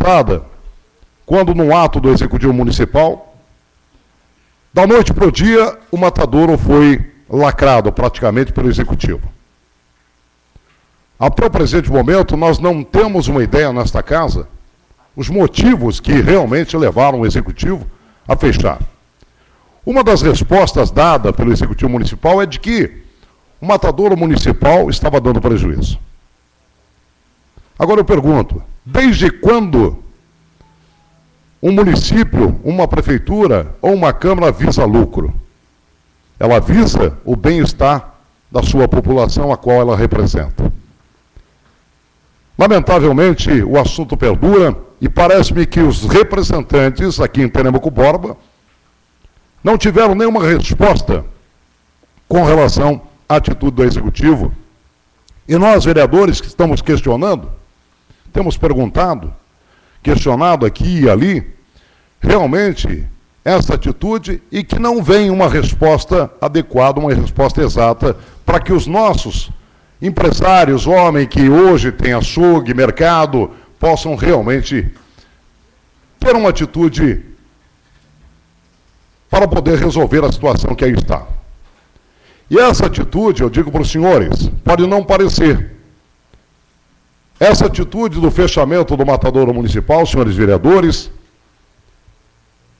passada, quando num ato do Executivo Municipal, da noite para o dia, o matadouro foi lacrado praticamente pelo Executivo. Até o presente momento, nós não temos uma ideia nesta casa, os motivos que realmente levaram o Executivo a fechar. Uma das respostas dada pelo Executivo Municipal é de que o matadouro municipal estava dando prejuízo. Agora eu pergunto, desde quando um município, uma prefeitura ou uma câmara visa lucro? Ela visa o bem-estar da sua população a qual ela representa. Lamentavelmente, o assunto perdura e parece-me que os representantes aqui em Telêmaco Borba não tiveram nenhuma resposta com relação à atitude do Executivo. E nós, vereadores, que estamos questionando, temos perguntado, questionado aqui e ali, realmente, essa atitude e que não vem uma resposta adequada, uma resposta exata, para que os nossos empresários, homens que hoje têm açougue, mercado, possam realmente ter uma atitude para poder resolver a situação que aí está. E essa atitude, eu digo para os senhores, pode não parecer. Essa atitude do fechamento do matadouro municipal, senhores vereadores,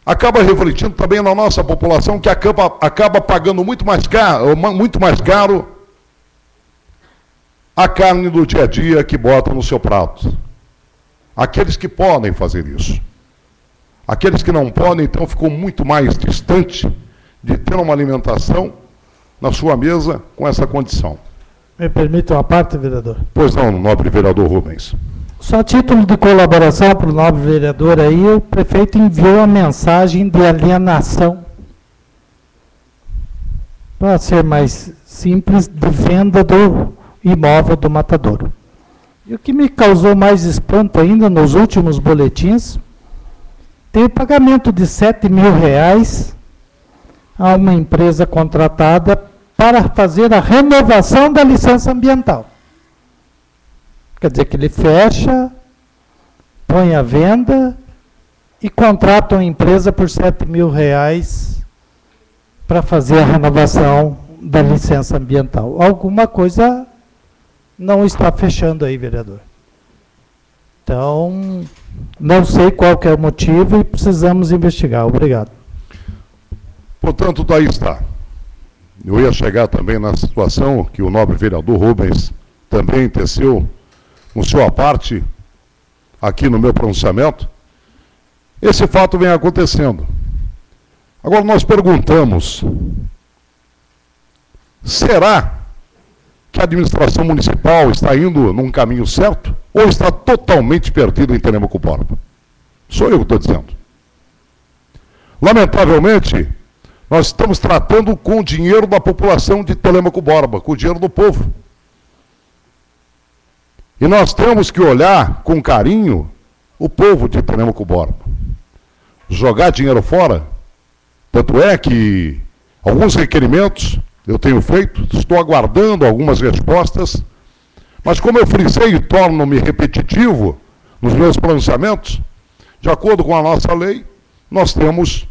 acaba refletindo também na nossa população, que acaba pagando muito mais caro a carne do dia a dia que bota no seu prato. Aqueles que podem fazer isso. Aqueles que não podem, então, ficou muito mais distante de ter uma alimentação na sua mesa com essa condição. Me permite uma parte, vereador? Pois não, nobre vereador Rubens. Só a título de colaboração para o nobre vereador aí, o prefeito enviou uma mensagem de alienação, para ser mais simples, de venda do imóvel do matadouro. E o que me causou mais espanto ainda nos últimos boletins, tem o pagamento de R$7.000 a uma empresa contratada para fazer a renovação da licença ambiental. Quer dizer que ele fecha, põe à venda e contrata uma empresa por R$7.000 para fazer a renovação da licença ambiental. Alguma coisa não está fechando aí, vereador. Então, não sei qual que é o motivo e precisamos investigar. Obrigado. Portanto, daí está. Eu ia chegar também na situação que o nobre vereador Rubens também teceu no sua parte, aqui no meu pronunciamento. Esse fato vem acontecendo. Agora nós perguntamos, será que a administração municipal está indo num caminho certo ou está totalmente perdida em Telêmaco Borba? Sou eu que estou dizendo. Lamentavelmente, nós estamos tratando com o dinheiro da população de Telêmaco Borba, com o dinheiro do povo. E nós temos que olhar com carinho o povo de Telêmaco Borba. Jogar dinheiro fora, tanto é que alguns requerimentos eu tenho feito, estou aguardando algumas respostas, mas como eu frisei e torno-me repetitivo nos meus pronunciamentos, de acordo com a nossa lei, nós temos,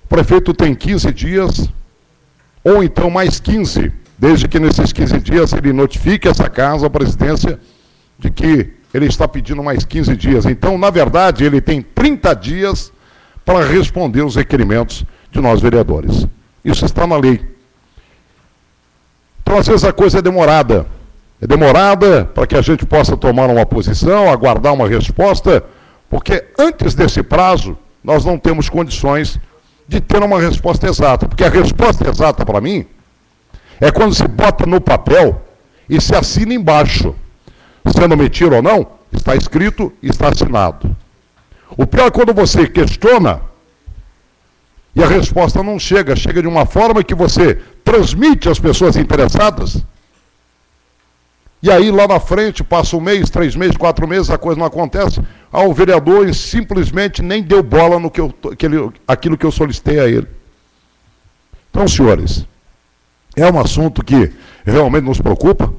o prefeito tem 15 dias, ou então mais 15, desde que nesses 15 dias ele notifique essa casa, a presidência, de que ele está pedindo mais 15 dias. Então, na verdade, ele tem 30 dias para responder os requerimentos de nós vereadores. Isso está na lei. Então, às vezes a coisa é demorada. É demorada para que a gente possa tomar uma posição, aguardar uma resposta, porque antes desse prazo, nós não temos condições de ter uma resposta exata. Porque a resposta exata para mim é quando se bota no papel e se assina embaixo. Sendo mentira ou não, está escrito e está assinado. O pior é quando você questiona e a resposta não chega, chega de uma forma que você transmite às pessoas interessadas, e aí lá na frente, passa 1 mês, 3 meses, 4 meses, a coisa não acontece, o vereador simplesmente nem deu bola no aquilo que eu solicitei a ele. Então, senhores, é um assunto que realmente nos preocupa.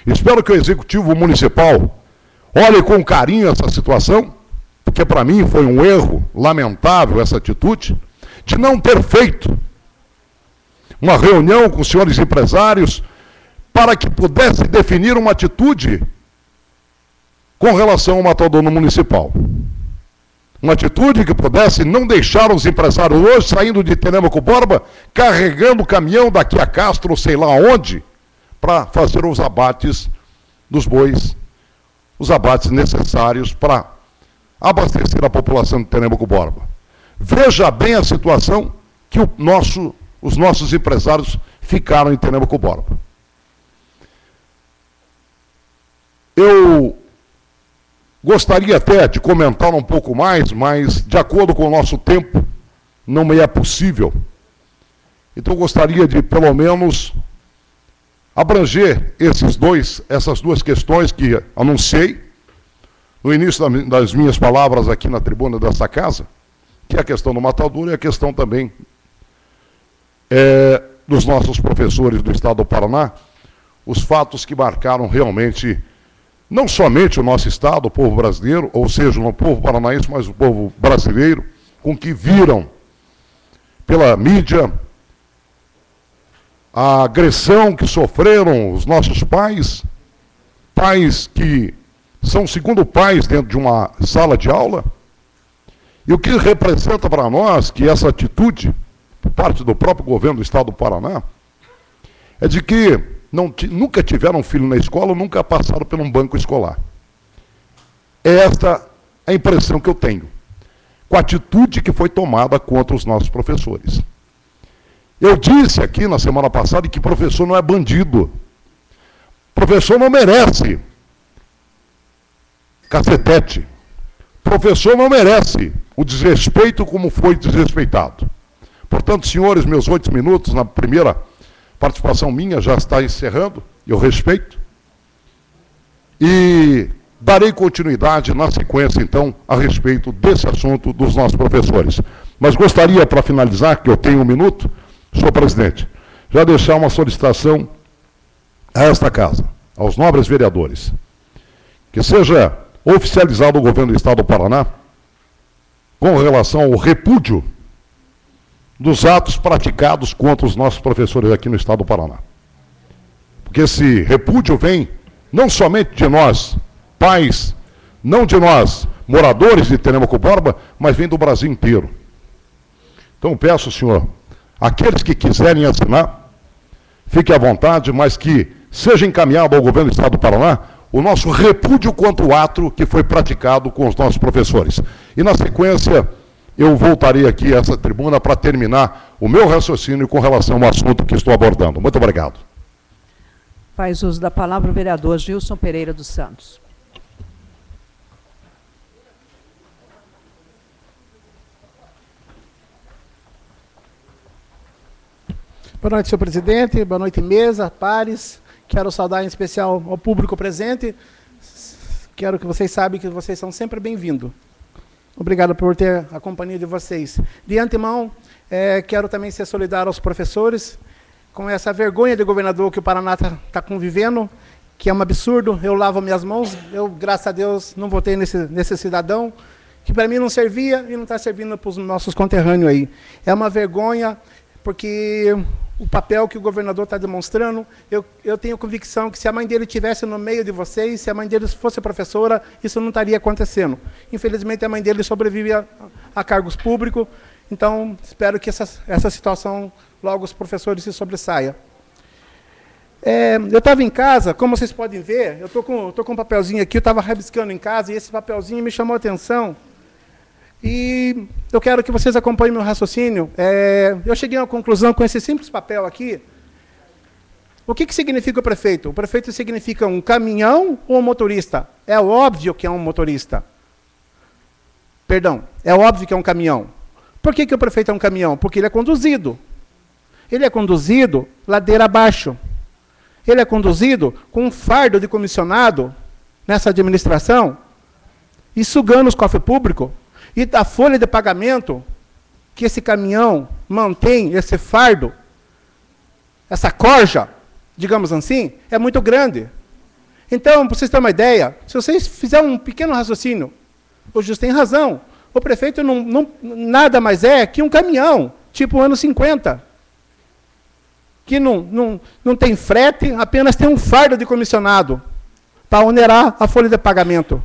Espero que o Executivo Municipal olhe com carinho essa situação porque para mim foi um erro lamentável essa atitude, de não ter feito uma reunião com os senhores empresários para que pudesse definir uma atitude com relação ao matadouro municipal. Uma atitude que pudesse não deixar os empresários hoje saindo de Telêmaco Borba, carregando o caminhão daqui a Castro, ou sei lá onde, para fazer os abates dos bois, os abates necessários para abastecer a população de Telêmaco Borba. Veja bem a situação que os nossos empresários ficaram em Telêmaco Borba. Eu gostaria até de comentar um pouco mais, mas de acordo com o nosso tempo, não me é possível. Então eu gostaria de, pelo menos, abranger essas duas questões que anunciei no início das minhas palavras aqui na tribuna dessa casa, que é a questão do matadouro e a questão também dos nossos professores do Estado do Paraná, os fatos que marcaram realmente não somente o nosso Estado, o povo brasileiro, ou seja, não o povo paranaense, mas o povo brasileiro, com que viram pela mídia a agressão que sofreram os nossos pais, pais que são segundo pais dentro de uma sala de aula, e o que representa para nós que essa atitude, por parte do próprio governo do Estado do Paraná, é de que nunca tiveram filho na escola, nunca passaram por um banco escolar. É esta a impressão que eu tenho, com a atitude que foi tomada contra os nossos professores. Eu disse aqui na semana passada que professor não é bandido. Professor não merece cacetete. Professor não merece o desrespeito como foi desrespeitado. Portanto, senhores, meus 8 minutos na primeira participação minha já está encerrando, eu respeito, e darei continuidade na sequência, então, a respeito desse assunto dos nossos professores. Mas gostaria, para finalizar, que eu tenho 1 minuto, senhor presidente, já deixar uma solicitação a esta casa, aos nobres vereadores, que seja oficializado o governo do Estado do Paraná com relação ao repúdio dos atos praticados contra os nossos professores aqui no Estado do Paraná. Porque esse repúdio vem não somente de nós, pais, não de nós, moradores de Telêmaco Borba, mas vem do Brasil inteiro. Então peço, senhor, aqueles que quiserem assinar, fiquem à vontade, mas que seja encaminhado ao governo do Estado do Paraná o nosso repúdio contra o ato que foi praticado com os nossos professores. E na sequência, eu voltarei aqui a essa tribuna para terminar o meu raciocínio com relação ao assunto que estou abordando. Muito obrigado. Faz uso da palavra o vereador Gilson Pereira dos Santos. Boa noite, senhor presidente. Boa noite, mesa, pares. Quero saudar em especial ao público presente. Quero que vocês saibam que vocês são sempre bem-vindos. Obrigado por ter a companhia de vocês. De antemão, quero também ser solidário aos professores, com essa vergonha de governador que o Paraná está convivendo, que é um absurdo. Eu lavo minhas mãos, eu, graças a Deus, não votei nesse cidadão, que para mim não servia e não está servindo para os nossos conterrâneos aí. É uma vergonha, porque o papel que o governador está demonstrando, eu tenho convicção que se a mãe dele estivesse no meio de vocês, se a mãe dele fosse professora, isso não estaria acontecendo. Infelizmente, a mãe dele sobrevive a cargos públicos, então espero que essa situação, logo os professores se sobressaiam. Eu estava em casa, como vocês podem ver, eu estou com um papelzinho aqui, eu estava rabiscando em casa, e esse papelzinho me chamou a atenção. E eu quero que vocês acompanhem meu raciocínio. Eu cheguei a uma conclusão com esse simples papel aqui. O que significa o prefeito? O prefeito significa um caminhão ou um motorista? É óbvio que é um motorista. Perdão, é óbvio que é um caminhão. Por que o prefeito é um caminhão? Porque ele é conduzido. Ele é conduzido ladeira abaixo. Ele é conduzido com um fardo de comissionado nessa administração e sugando os cofres públicos. E a folha de pagamento que esse caminhão mantém, esse fardo, essa corja, digamos assim, é muito grande. Então, para vocês terem uma ideia, se vocês fizerem um pequeno raciocínio, O juiz tem razão. O prefeito nada mais é que um caminhão, tipo anos 50, que não tem frete, apenas tem um fardo de comissionado para onerar a folha de pagamento.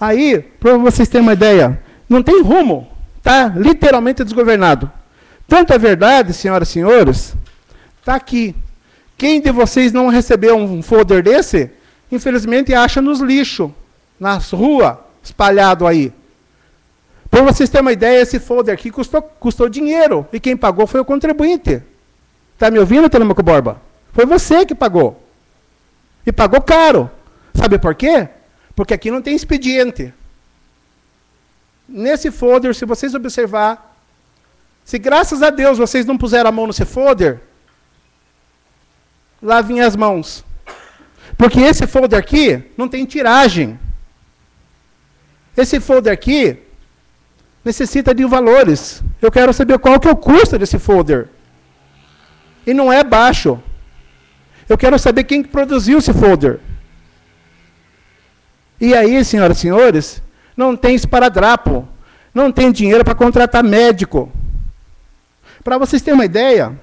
Aí, para vocês terem uma ideia, não tem rumo, está literalmente desgovernado. Tanto é verdade, senhoras e senhores, está aqui. Quem de vocês não recebeu um folder desse, infelizmente acha nos lixos, nas ruas, espalhado aí. Para vocês terem uma ideia, esse folder aqui custou dinheiro, e quem pagou foi o contribuinte. Está me ouvindo, Telemaco Borba? Foi você que pagou. E pagou caro. Sabe por quê? Porque aqui não tem expediente. Nesse folder, se vocês observar, se graças a Deus vocês não puseram a mão nesse folder, lavem as mãos. Porque esse folder aqui não tem tiragem. Esse folder aqui necessita de valores. Eu quero saber qual que é o custo desse folder. E não é baixo. Eu quero saber quem produziu esse folder. E aí, senhoras e senhores, não tem esparadrapo. Não tem dinheiro para contratar médico. Para vocês terem uma ideia,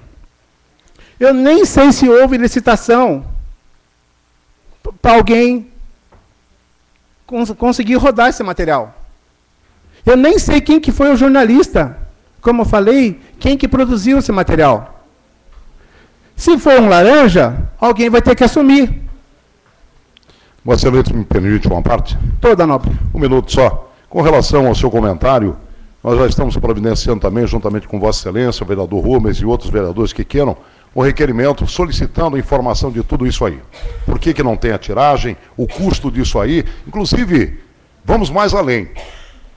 eu nem sei se houve licitação para alguém conseguir rodar esse material. Eu nem sei quem que foi o jornalista, como eu falei, quem que produziu esse material. Se for um laranja, alguém vai ter que assumir. Vossa Excelência, me permite uma parte? Toda, nobre. Um minuto só. Com relação ao seu comentário, nós já estamos providenciando também, juntamente com Vossa Excelência, o vereador Rubens e outros vereadores que queiram, um requerimento solicitando informação de tudo isso aí. Por que não tem a tiragem, o custo disso aí. Inclusive, vamos mais além.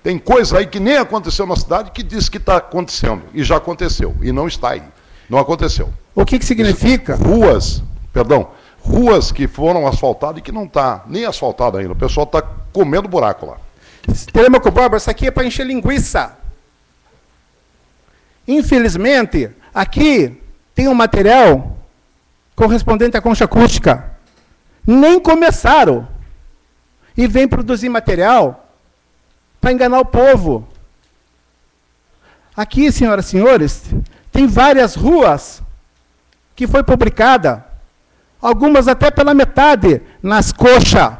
Tem coisa aí que nem aconteceu na cidade que diz que está acontecendo. E já aconteceu. E não está aí. Não aconteceu. O que significa? Ruas que foram asfaltadas e que não está nem asfaltada ainda. O pessoal está comendo buraco lá. Telemaco Borba, isso aqui é para encher linguiça. Infelizmente, aqui tem um material correspondente à concha acústica. Nem começaram. E vem produzir material para enganar o povo. Aqui, senhoras e senhores, tem várias ruas que foi publicada, algumas até pela metade, nas coxas.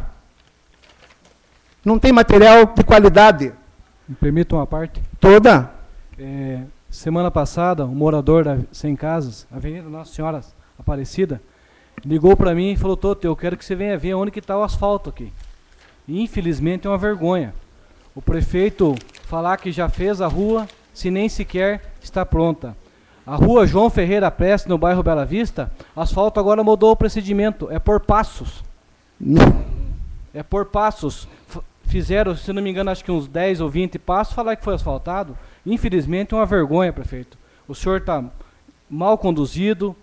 Não tem material de qualidade. Me permita uma parte? Toda. Semana passada, um morador da Sem Casas, Avenida Nossa Senhora Aparecida, ligou para mim e falou: Toto, eu quero que você venha ver onde que está o asfalto aqui. E, infelizmente, é uma vergonha. O prefeito falar que já fez a rua, se nem sequer está pronta. A rua João Ferreira Prestes, no bairro Bela Vista, asfalto agora mudou o procedimento, é por passos. É por passos. Fizeram, se não me engano, acho que uns 10 ou 20 passos, falar que foi asfaltado. Infelizmente, é uma vergonha, prefeito. O senhor está mal conduzido,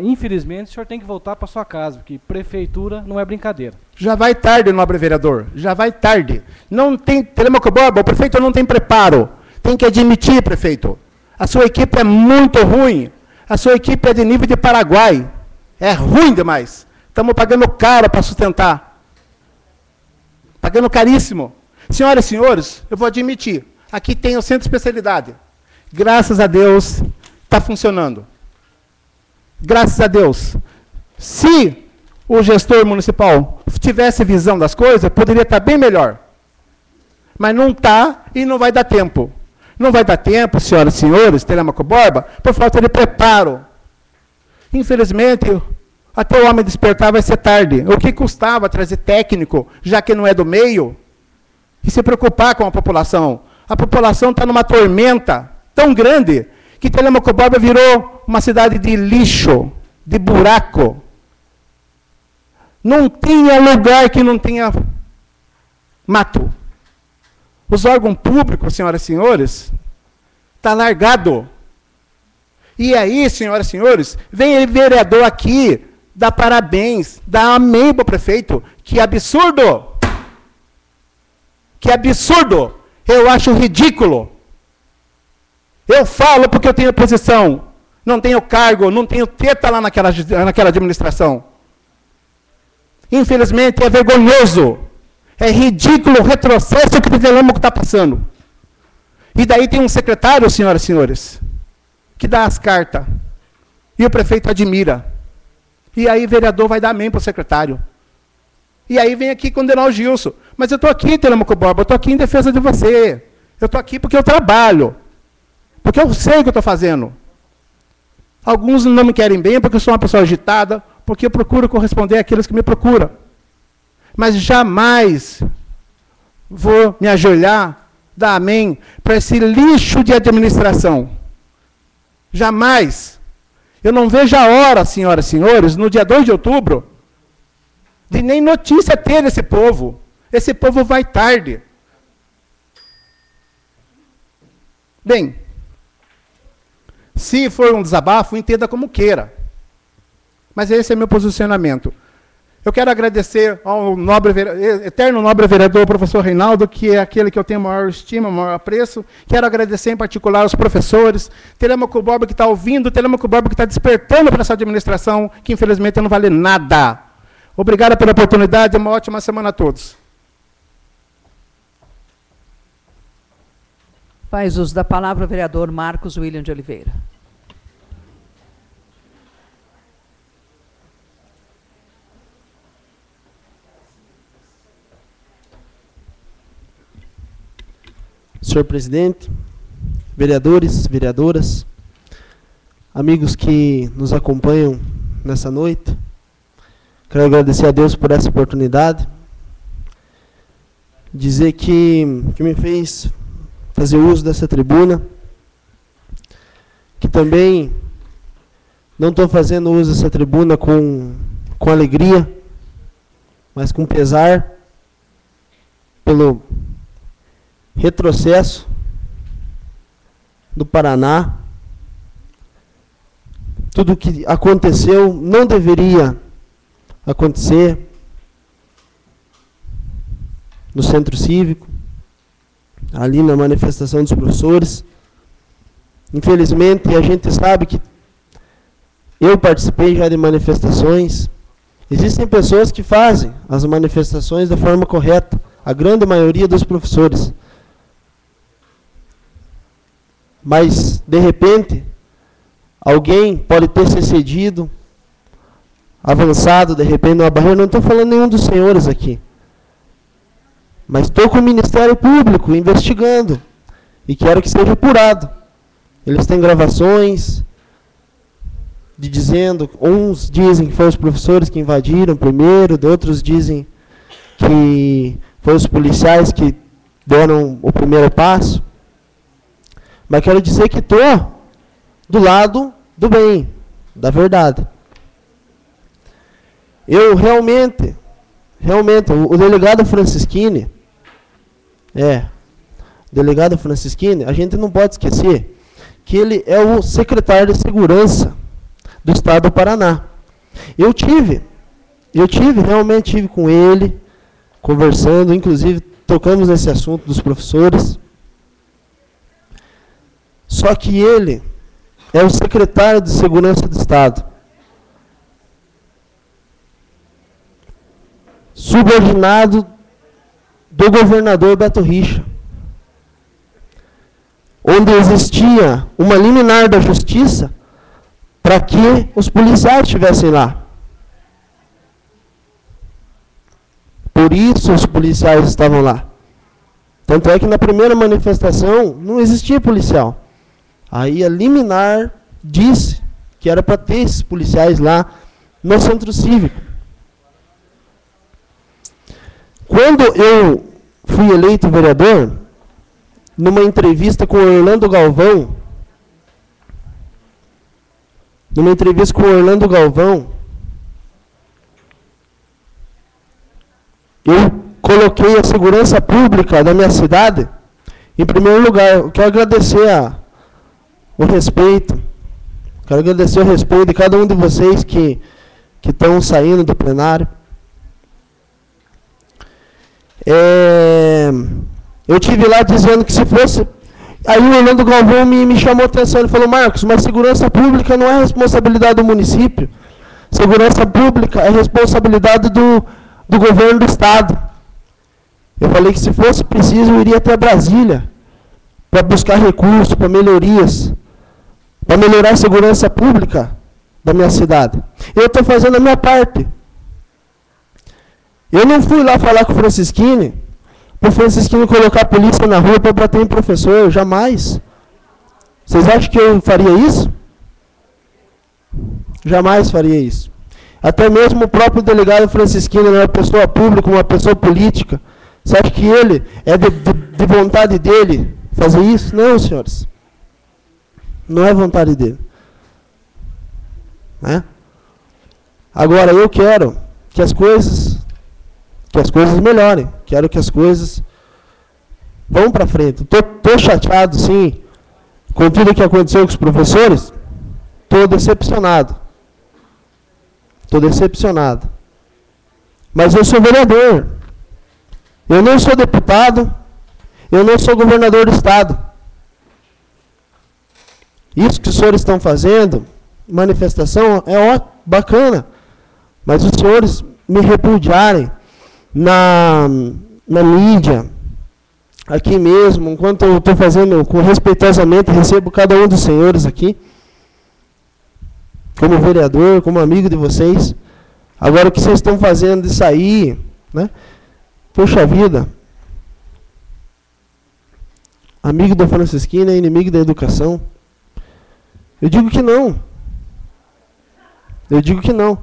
infelizmente, o senhor tem que voltar para sua casa, porque prefeitura não é brincadeira. Já vai tarde, nobre vereador, já vai tarde. Não tem, Telemaco Borba, o prefeito não tem preparo. Tem que admitir, prefeito. A sua equipe é muito ruim. A sua equipe é de nível de Paraguai. É ruim demais. Estamos pagando caro para sustentar. Pagando caríssimo. Senhoras e senhores, eu vou admitir. Aqui tem o centro de especialidade. Graças a Deus, está funcionando. Graças a Deus. Se o gestor municipal tivesse visão das coisas, poderia estar bem melhor. Mas não está e não vai dar tempo. Não vai dar tempo, senhoras e senhores, Telemaco Borba, por falta de preparo. Infelizmente, até o homem despertar vai ser tarde. O que custava trazer técnico, já que não é do meio, e se preocupar com a população? A população está numa tormenta tão grande que Telemaco Borba virou uma cidade de lixo, de buraco. Não tinha lugar que não tenha mato. Os órgãos públicos, senhoras e senhores, está largado. E aí, senhoras e senhores, vem o vereador aqui, dá parabéns, dá amém para o prefeito. Que absurdo! Que absurdo! Eu acho ridículo. Eu falo porque eu tenho posição. Não tenho cargo, não tenho teta lá naquela administração. Infelizmente, é vergonhoso. É ridículo o retrocesso que o Telêmaco está passando. E daí tem um secretário, senhoras e senhores, que dá as cartas. E o prefeito admira. E aí o vereador vai dar amém para o secretário. E aí vem aqui condenar o Gilson. Mas eu estou aqui, Telêmaco Borba, eu estou aqui em defesa de você. Eu estou aqui porque eu trabalho. Porque eu sei o que eu estou fazendo. Alguns não me querem bem porque eu sou uma pessoa agitada, porque eu procuro corresponder àqueles que me procuram. Mas jamais vou me ajoelhar, dar amém para esse lixo de administração. Jamais. Eu não vejo a hora, senhoras e senhores, no dia 2 de outubro, de nem notícia ter desse povo. Esse povo vai tarde. Bem, se for um desabafo, entenda como queira. Mas esse é meu posicionamento. Eu quero agradecer ao eterno nobre vereador, professor Reinaldo, que é aquele que eu tenho maior estima, maior apreço. Quero agradecer em particular aos professores, Telêmaco Borba que está ouvindo, Telêmaco Borba que está despertando para essa administração, que infelizmente não vale nada. Obrigado pela oportunidade, uma ótima semana a todos. Faz uso da palavra o vereador Marcos William de Oliveira. Senhor presidente, vereadores, vereadoras, amigos que nos acompanham nessa noite, quero agradecer a Deus por essa oportunidade, dizer que me fez fazer uso dessa tribuna, que também não estou fazendo uso dessa tribuna com alegria, mas com pesar, pelo retrocesso do Paraná. Tudo o que aconteceu não deveria acontecer no Centro Cívico, ali na manifestação dos professores. Infelizmente, a gente sabe que eu participei já de manifestações. Existem pessoas que fazem as manifestações da forma correta, a grande maioria dos professores. Mas, de repente, alguém pode ter se excedido, avançado, de repente, numa barreira. Não estou falando nenhum dos senhores aqui. Mas estou com o Ministério Público investigando. E quero que seja apurado. Eles têm gravações dizendo, uns dizem que foram os professores que invadiram primeiro, outros dizem que foram os policiais que deram o primeiro passo. Mas quero dizer que estou do lado do bem, da verdade. Eu realmente, o delegado Francisquini, a gente não pode esquecer que ele é o secretário de Segurança do Estado do Paraná. Realmente tive com ele, conversando, inclusive tocamos nesse assunto dos professores. Só que ele é o secretário de Segurança do Estado, subordinado do governador Beto Richa, onde existia uma liminar da justiça para que os policiais estivessem lá. Por isso os policiais estavam lá. Tanto é que na primeira manifestação não existia policial. Aí a liminar disse que era para ter esses policiais lá no Centro Cívico. Quando eu fui eleito vereador, numa entrevista com o Orlando Galvão, eu coloquei a segurança pública da minha cidade em primeiro lugar. Eu quero agradecer o respeito de cada um de vocês que estão saindo do plenário. Eu tive lá dizendo que se fosse... Aí o Orlando Galvão me chamou a atenção, ele falou: Marcos, mas segurança pública não é responsabilidade do município. Segurança pública é responsabilidade do governo do Estado. Eu falei que se fosse preciso, eu iria até Brasília para buscar recursos, para melhorias, para melhorar a segurança pública da minha cidade. Eu estou fazendo a minha parte. Eu não fui lá falar com o Francisquini, para o Francisquini colocar a polícia na rua para bater em professor, jamais. Vocês acham que eu faria isso? Jamais faria isso. Até mesmo o próprio delegado Francisquini não é uma pessoa pública, uma pessoa política. Você acha que ele é de vontade dele fazer isso? Não, senhores. Não é vontade dele. Né? Agora, eu quero que as coisas melhorem. Quero que as coisas vão para frente. Estou chateado, sim, com tudo que aconteceu com os professores. Estou decepcionado. Estou decepcionado. Mas eu sou vereador. Eu não sou deputado. Eu não sou governador do estado. Isso que os senhores estão fazendo, manifestação, é bacana. Mas os senhores me repudiarem na mídia, aqui mesmo, enquanto eu estou fazendo com respeitosamente, recebo cada um dos senhores aqui, como vereador, como amigo de vocês. Agora o que vocês estão fazendo de sair, né? Poxa vida, amigo da Francisquina, inimigo da educação. Eu digo que não. Eu digo que não.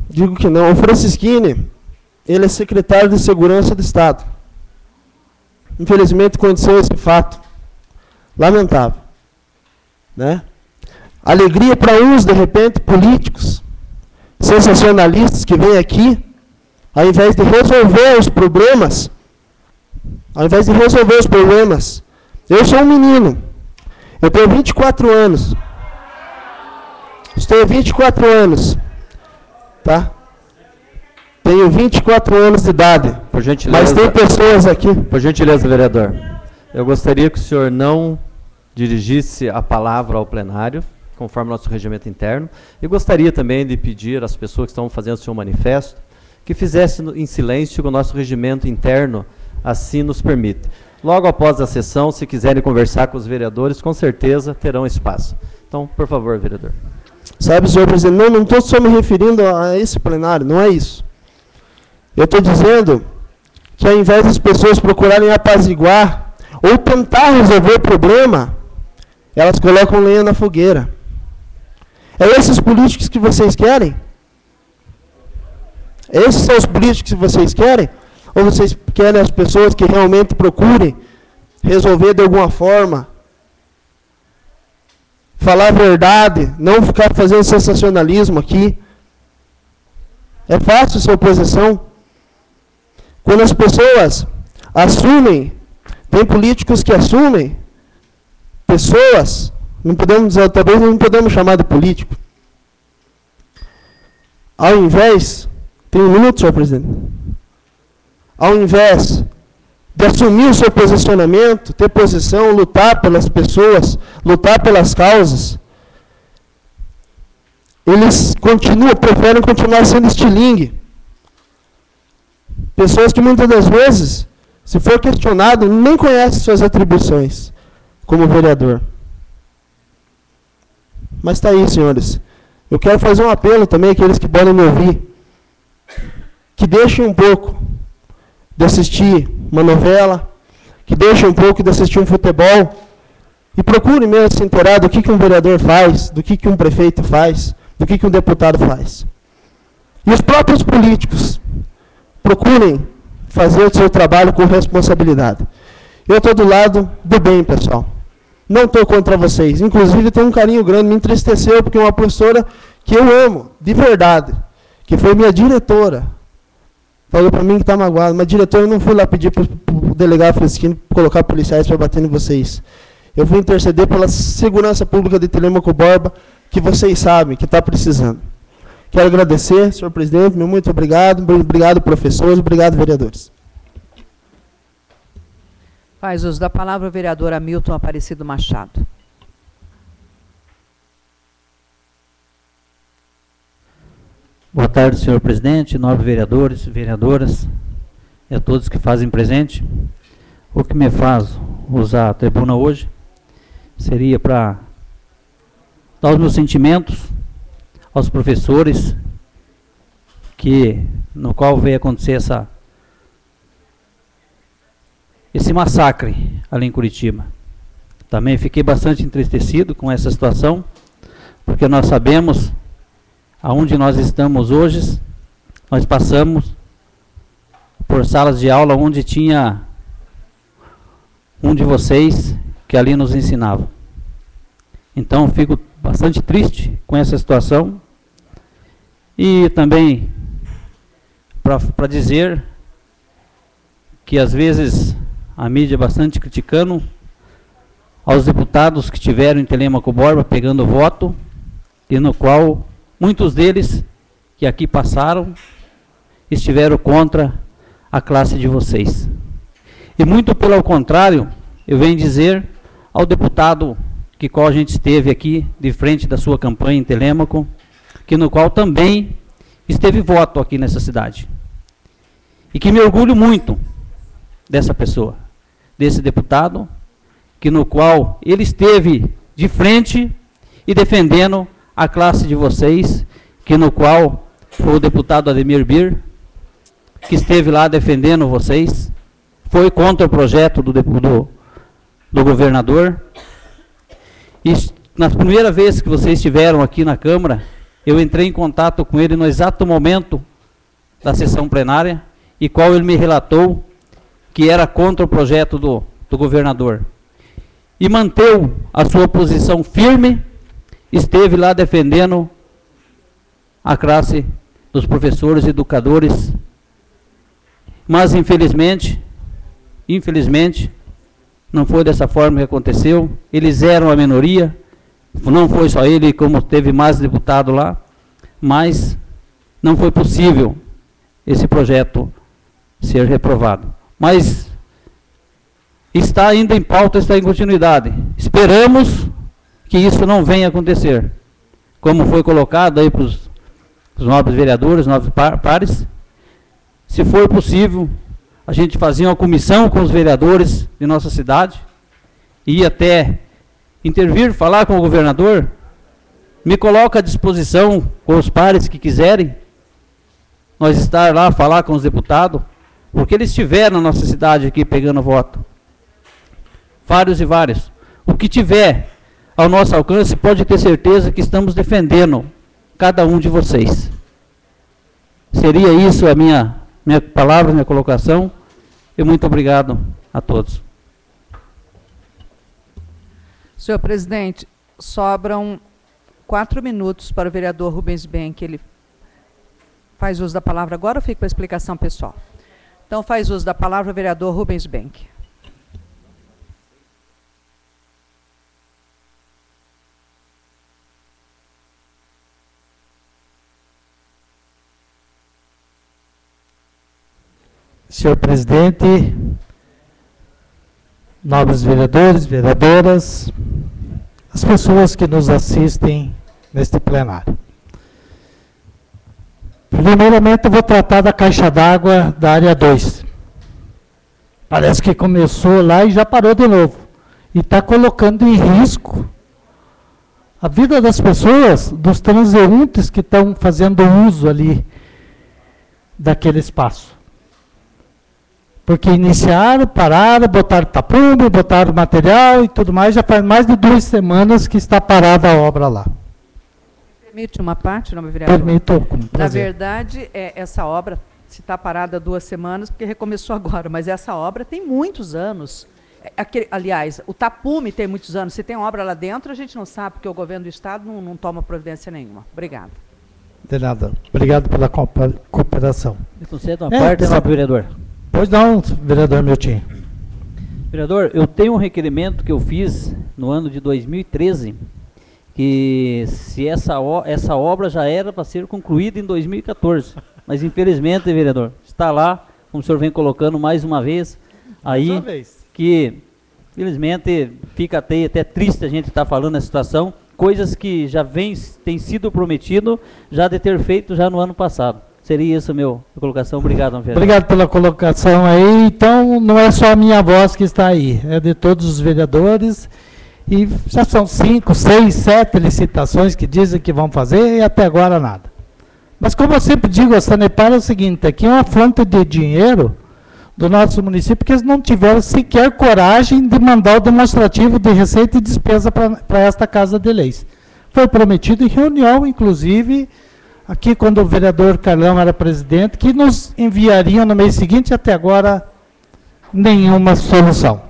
Digo que não. O Francisquini, ele é secretário de Segurança do Estado. Infelizmente aconteceu esse fato. Lamentável. Né? Alegria para uns, de repente, políticos, sensacionalistas que vêm aqui, ao invés de resolver os problemas, eu sou um menino. Eu tenho 24 anos. Estou 24 anos. Tá? Tenho 24 anos de idade. Por gentileza, mas tem pessoas aqui. Por gentileza, vereador. Eu gostaria que o senhor não dirigisse a palavra ao plenário, conforme nosso regimento interno. E gostaria também de pedir às pessoas que estão fazendo o seu manifesto que fizessem em silêncio, que o nosso regimento interno assim nos permite. Logo após a sessão, se quiserem conversar com os vereadores, com certeza terão espaço. Então, por favor, vereador. Sabe, senhor presidente, não estou só me referindo a esse plenário, não é isso. Eu estou dizendo que ao invés das pessoas procurarem apaziguar ou tentar resolver o problema, elas colocam lenha na fogueira. É esses políticos que vocês querem? Esses são os políticos que vocês querem? Ou vocês querem as pessoas que realmente procurem resolver de alguma forma, falar a verdade, não ficar fazendo sensacionalismo aqui? É fácil ser oposição. Quando as pessoas assumem, tem políticos que assumem, pessoas, não podemos dizer, talvez não podemos chamar de político. Ao invés, tem um minuto, senhor presidente. Ao invés de assumir o seu posicionamento, ter posição, lutar pelas pessoas, lutar pelas causas, eles preferem continuar sendo estilingue. Pessoas que muitas das vezes, se for questionado, nem conhecem suas atribuições como vereador. Mas está aí, senhores. Eu quero fazer um apelo também àqueles que podem me ouvir, que deixem um pouco de assistir uma novela, que deixem um pouco de assistir um futebol, e procurem mesmo se inteirar do que um vereador faz, do que um prefeito faz, do que um deputado faz. E os próprios políticos procurem fazer o seu trabalho com responsabilidade. Eu estou do lado do bem, pessoal. Não estou contra vocês. Inclusive, tenho um carinho grande, me entristeceu, porque uma professora que eu amo, de verdade, que foi minha diretora, falou para mim que está magoado, mas diretor, eu não fui lá pedir para o delegado Francisquini colocar policiais para bater em vocês. Eu fui interceder pela segurança pública de Telêmaco Borba, que vocês sabem que está precisando. Quero agradecer, senhor presidente, meu muito obrigado. Obrigado, professores, obrigado, vereadores. Faz uso da palavra o vereador Hamilton Aparecido Machado. Boa tarde, senhor presidente, nobres vereadores e vereadoras. e a todos que fazem presente. O que me faz usar a tribuna hoje seria para dar os meus sentimentos aos professores no qual veio acontecer esse massacre ali em Curitiba. Também fiquei bastante entristecido com essa situação, porque nós sabemos aonde nós estamos hoje. Nós passamos por salas de aula onde tinha um de vocês que ali nos ensinava. Então fico bastante triste com essa situação e também para dizer que às vezes a mídia é bastante criticando aos deputados que tiveram em Telêmaco Borba pegando voto, e no qual muitos deles que aqui passaram estiveram contra a classe de vocês. E muito pelo contrário, eu venho dizer ao deputado que qual a gente esteve aqui de frente da sua campanha em Telêmaco, que no qual também esteve voto aqui nessa cidade. E que me orgulho muito dessa pessoa, desse deputado, que no qual ele esteve de frente e defendendo a classe de vocês, que no qual foi o deputado Ademir Bir, que esteve lá defendendo vocês, foi contra o projeto do governador. E na primeira vez que vocês estiveram aqui na Câmara, eu entrei em contato com ele no exato momento da sessão plenária, e qual ele me relatou que era contra o projeto do governador. E manteve a sua posição firme, esteve lá defendendo a classe dos professores e educadores. Mas infelizmente, não foi dessa forma que aconteceu. Eles eram a minoria, não foi só ele, como teve mais deputado lá, mas não foi possível esse projeto ser reprovado. Mas está ainda em pauta, está em continuidade. Esperamos que isso não venha a acontecer. Como foi colocado aí para os nobres vereadores, nobres pares, se for possível, a gente fazia uma comissão com os vereadores de nossa cidade, e até intervir, falar com o governador, me coloca à disposição com os pares que quiserem, nós estar lá, falar com os deputados, porque eles estiveram na nossa cidade aqui pegando voto. Vários e vários. O que tiver ao nosso alcance, pode ter certeza que estamos defendendo cada um de vocês. Seria isso a minha palavra, minha colocação, e muito obrigado a todos. Senhor presidente, sobram 4 minutos para o vereador Rubens Benck. Ele faz uso da palavra agora ou fica para a explicação pessoal? Então, faz uso da palavra o vereador Rubens Benck. Senhor presidente, nobres vereadores, vereadoras, as pessoas que nos assistem neste plenário. Primeiramente, eu vou tratar da caixa d'água da área 2. Parece que começou lá e já parou de novo. E está colocando em risco a vida das pessoas, dos transeuntes que estão fazendo uso ali daquele espaço. Porque iniciaram, pararam, botaram tapume, botaram material e tudo mais. Já faz mais de 2 semanas que está parada a obra lá. Permite uma parte, não, vereador? Permito, com prazer. Na verdade, essa obra, se está parada 2 semanas, porque recomeçou agora, mas essa obra tem muitos anos. Aliás, o tapume tem muitos anos. Se tem obra lá dentro, a gente não sabe, porque o governo do Estado não toma providência nenhuma. Obrigado. De nada. Obrigado pela cooperação. Me conceda uma parte, vereador. Pois não, vereador Milton. Vereador, eu tenho um requerimento que eu fiz no ano de 2013, que se essa obra já era para ser concluída em 2014. Mas infelizmente, vereador, está lá, como o senhor vem colocando mais uma vez, aí, que infelizmente fica até triste a gente estar falando essa situação, coisas que já tem sido prometido, já de ter feito já no ano passado. Seria isso a minha colocação. Obrigado, vereador. Obrigado pela colocação aí. Então, não é só a minha voz que está aí, é de todos os vereadores. E já são 5, 6, 7 licitações que dizem que vão fazer e até agora nada. Mas como eu sempre digo, a Sanepar é o seguinte, aqui é uma fonte de dinheiro do nosso município que eles não tiveram sequer coragem de mandar o demonstrativo de receita e despesa para esta Casa de Leis. Foi prometido em reunião, inclusive, aqui quando o vereador Carlão era presidente, que nos enviariam no mês seguinte, até agora nenhuma solução.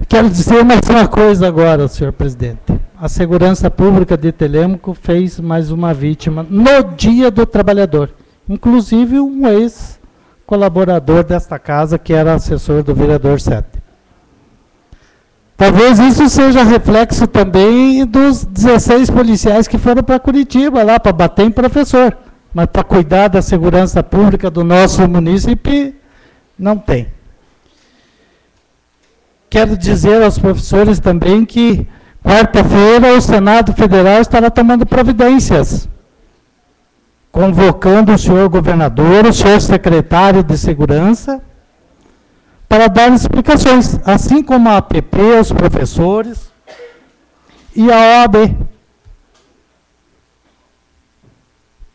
Quero dizer mais uma coisa agora, senhor presidente. A Segurança Pública de Telêmaco fez mais uma vítima no Dia do Trabalhador. Inclusive um ex-colaborador desta casa, que era assessor do vereador Sete. Talvez isso seja reflexo também dos 16 policiais que foram para Curitiba, lá para bater em professor. Mas para cuidar da segurança pública do nosso município, não tem. Quero dizer aos professores também que quarta-feira o Senado Federal estará tomando providências, convocando o senhor governador, o senhor secretário de Segurança, para dar explicações, assim como a APP, os professores e a OAB.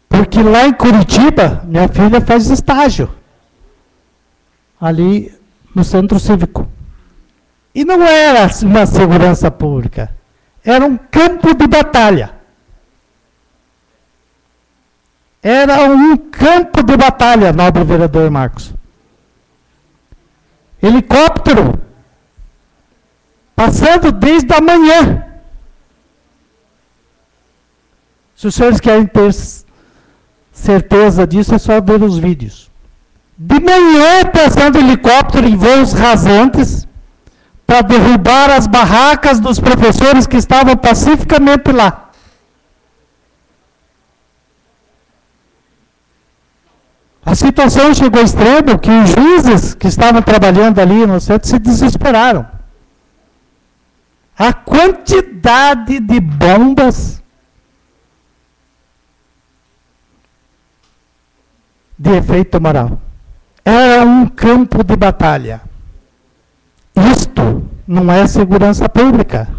Porque lá em Curitiba, minha filha faz estágio, ali no Centro Cívico. E não era uma segurança pública, era um campo de batalha. Era um campo de batalha, nobre vereador Marcos. Helicóptero, passando desde a manhã. Se os senhores querem ter certeza disso, é só ver os vídeos. De manhã, passando helicóptero em voos rasantes, para derrubar as barracas dos professores que estavam pacificamente lá. A situação chegou ao extremo que os juízes que estavam trabalhando ali no centro se desesperaram. A quantidade de bombas de efeito moral. Era um campo de batalha. Isto não é segurança pública.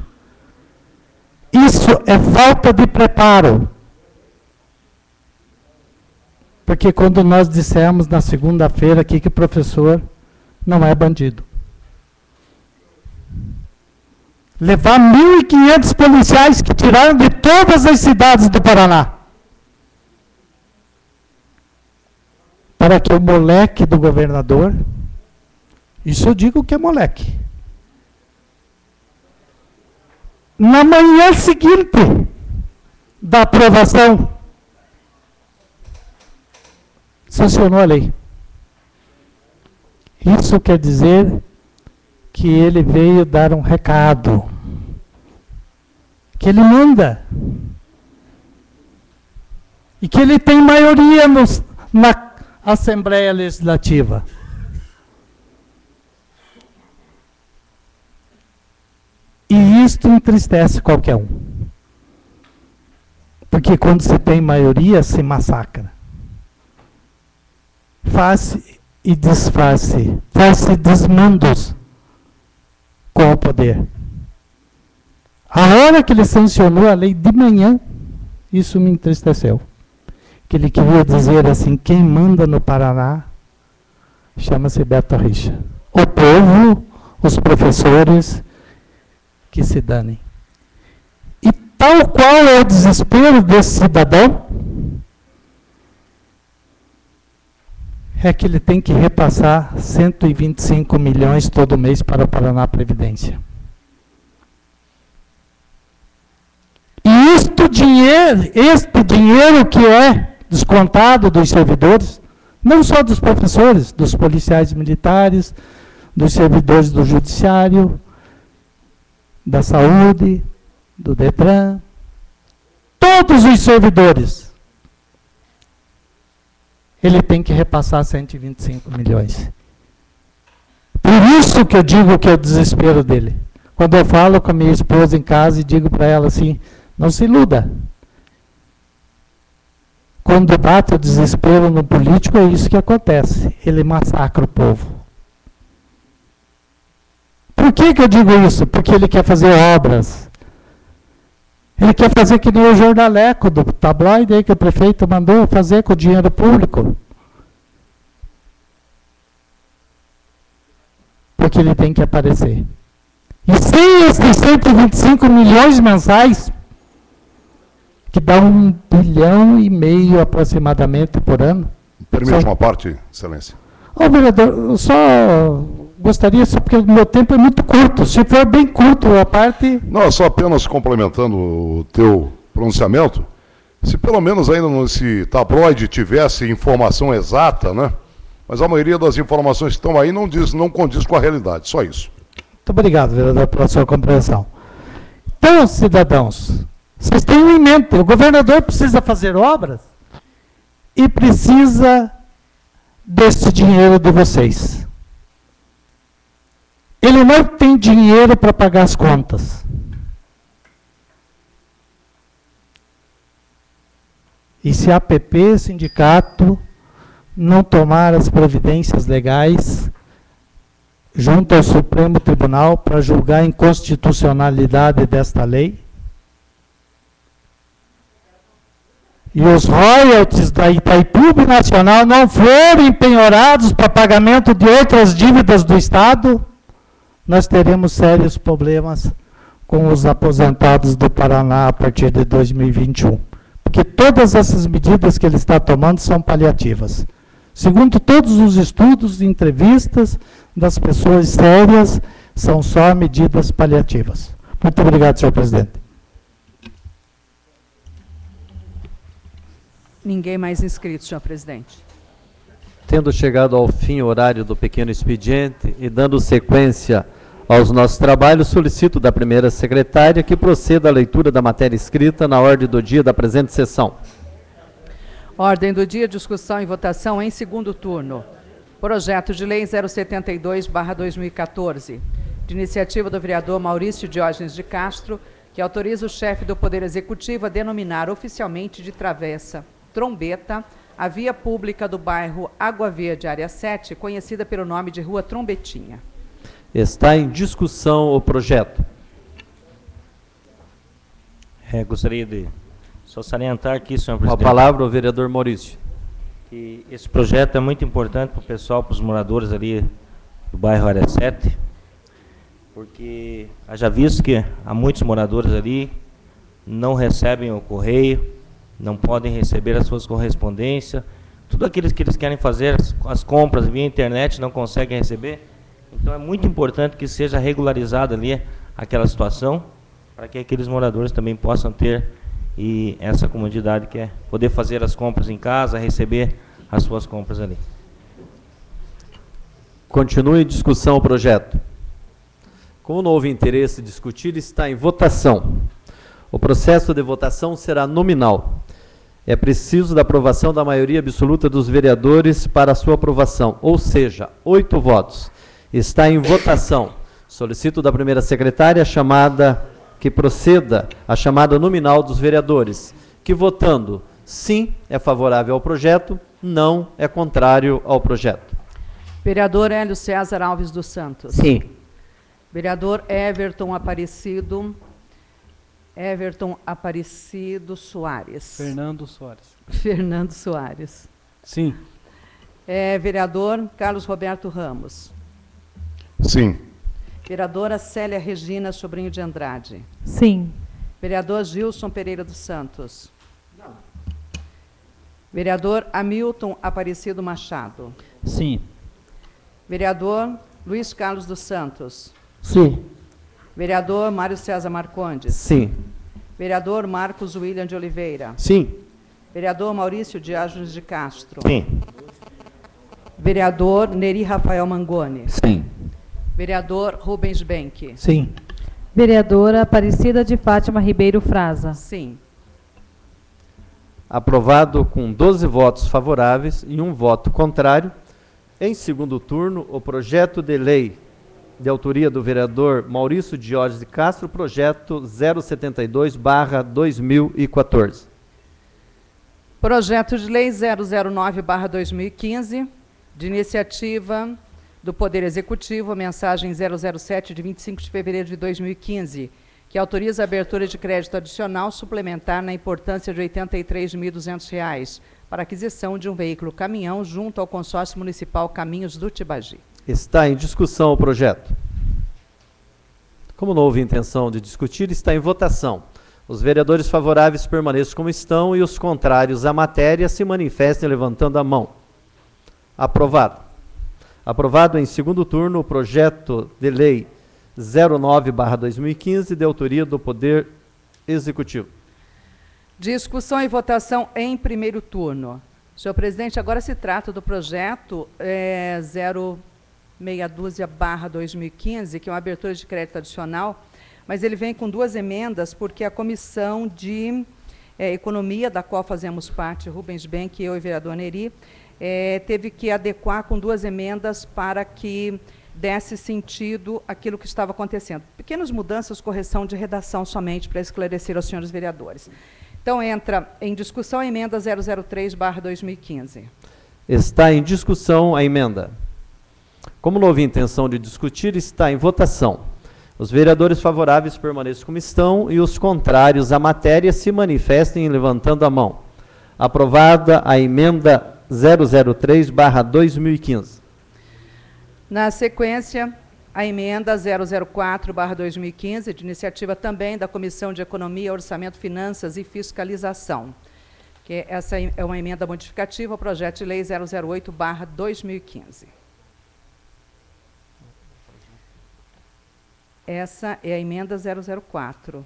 Isso é falta de preparo. Porque quando nós dissemos na segunda-feira aqui que o professor não é bandido. Levar 1.500 policiais que tiraram de todas as cidades do Paraná. Para que o moleque do governador, isso eu digo que é moleque, na manhã seguinte da aprovação, sancionou a lei. Isso quer dizer que ele veio dar um recado, que ele manda, e que ele tem maioria na Assembleia Legislativa. E isto entristece qualquer um. Porque quando se tem maioria, se massacra. Faz-se e desfaz-se. Faz-se desmandos com o poder. A hora que ele sancionou a lei de manhã, isso me entristeceu. Que ele queria dizer assim, quem manda no Paraná chama-se Beto Richa. O povo, os professores, que se danem. E tal qual é o desespero desse cidadão, é que ele tem que repassar 125 milhões todo mês para o Paraná Previdência. E este dinheiro que é descontado dos servidores, não só dos professores, dos policiais militares, dos servidores do judiciário, da saúde, do Detran, todos os servidores, ele tem que repassar 125 milhões. Por isso que eu digo que é o desespero dele. Quando eu falo com a minha esposa em casa e digo para ela assim, não se iluda. Quando bate o desespero no político, é isso que acontece. Ele massacra o povo. Por que eu digo isso? Porque ele quer fazer obras. Ele quer fazer que nem o jornaleco do tabloide aí que o prefeito mandou fazer com o dinheiro público. Porque ele tem que aparecer. E sem esses 125 milhões mensais, que dá 1,5 bilhão aproximadamente por ano. Permite uma parte, excelência. Ô, vereador, eu só gostaria, só porque o meu tempo é muito curto. Se for bem curto a parte... Não, só apenas complementando o teu pronunciamento, se pelo menos ainda nesse tabloide tivesse informação exata, né? Mas a maioria das informações que estão aí não condiz com a realidade, só isso. Muito obrigado, vereador, pela sua compreensão. Então, cidadãos, vocês tenham em mente, o governador precisa fazer obras e precisa desse dinheiro de vocês. Ele não tem dinheiro para pagar as contas. E se a APP, sindicato, não tomar as providências legais junto ao Supremo Tribunal para julgar a inconstitucionalidade desta lei, e os royalties da Itaipu Nacional não forem penhorados para pagamento de outras dívidas do Estado, nós teremos sérios problemas com os aposentados do Paraná a partir de 2021. Porque todas essas medidas que ele está tomando são paliativas. Segundo todos os estudos e entrevistas das pessoas sérias, são só medidas paliativas. Muito obrigado, senhor presidente. Ninguém mais inscrito, senhor presidente. Tendo chegado ao fim o horário do pequeno expediente e dando sequência aos nossos trabalhos, solicito da primeira secretária que proceda à leitura da matéria escrita na ordem do dia da presente sessão. Ordem do dia, discussão e votação em segundo turno. Projeto de Lei 072/2014, de iniciativa do vereador Maurício Diógenes de Castro, que autoriza o chefe do Poder Executivo a denominar oficialmente de travessa Trombeta a via pública do bairro Água Verde, área 7, conhecida pelo nome de Rua Trombetinha. Está em discussão o projeto. Gostaria de só salientar aqui, senhor Com a presidente, palavra o vereador Maurício. que esse projeto é muito importante para o pessoal, para os moradores ali do bairro Área 7, porque haja visto que há muitos moradores ali não recebem o correio, não podem receber as suas correspondências, tudo aquilo que eles querem fazer, as compras via internet, não conseguem receber. Então é muito importante que seja regularizada ali aquela situação, para que aqueles moradores também possam ter essa comodidade que é poder fazer as compras em casa, receber as suas compras ali. Continue em discussão o projeto. Como não houve interesse em discutir, está em votação. O processo de votação será nominal. É preciso da aprovação da maioria absoluta dos vereadores para a sua aprovação, ou seja, 8 votos. Está em votação. Solicito da primeira secretária que proceda a chamada nominal dos vereadores, que votando sim é favorável ao projeto, não é contrário ao projeto. Vereador Hélio César Alves dos Santos. Sim. Vereador Everton Aparecido Soares. Fernando Soares. Fernando Soares. Sim. Vereador Carlos Roberto Ramos. Sim. Vereadora Célia Regina Sobrinho de Andrade. Sim. Vereador Gilson Pereira dos Santos. Não. Vereador Hamilton Aparecido Machado. Sim. Vereador Luiz Carlos dos Santos. Sim. Vereador Mário César Marcondes. Sim. Vereador Marcos William de Oliveira. Sim. Vereador Maurício Diógenes de Castro. Sim. Vereador Neri Rafael Mangoni. Sim. Vereador Rubens Benck. Sim. Vereadora Aparecida de Fátima Ribeiro Fraza. Sim. Aprovado com 12 votos favoráveis e 1 voto contrário. Em segundo turno, o projeto de lei de autoria do vereador Maurício Diógenes de Castro, projeto 072/2014. Projeto de Lei 009/2015, de iniciativa do Poder Executivo, mensagem 007 de 25 de fevereiro de 2015, que autoriza a abertura de crédito adicional suplementar na importância de R$ 83.200 para aquisição de um veículo caminhão junto ao consórcio municipal Caminhos do Tibagi. Está em discussão o projeto. Como não houve intenção de discutir, está em votação. Os vereadores favoráveis permaneçam como estão e os contrários à matéria se manifestem levantando a mão. Aprovado. Aprovado em segundo turno o projeto de lei 09/2015, de autoria do Poder Executivo. Discussão e votação em primeiro turno. Senhor presidente, agora se trata do projeto 0612/2015, que é uma abertura de crédito adicional, mas ele vem com duas emendas, porque a Comissão de Economia, da qual fazemos parte, Rubens Benck, eu e o vereador Neri, teve que adequar com duas emendas para que desse sentido aquilo que estava acontecendo. Pequenas mudanças, correção de redação somente, para esclarecer aos senhores vereadores. Então, entra em discussão a emenda 003/2015. Está em discussão a emenda. Como não houve intenção de discutir, está em votação. Os vereadores favoráveis permaneçam como estão e os contrários à matéria se manifestem levantando a mão. Aprovada a emenda 003/2015. Na sequência, a emenda 004/2015, de iniciativa também da Comissão de Economia, Orçamento, Finanças e Fiscalização. Essa é uma emenda modificativa ao projeto de lei 008/2015. Essa é a emenda 004.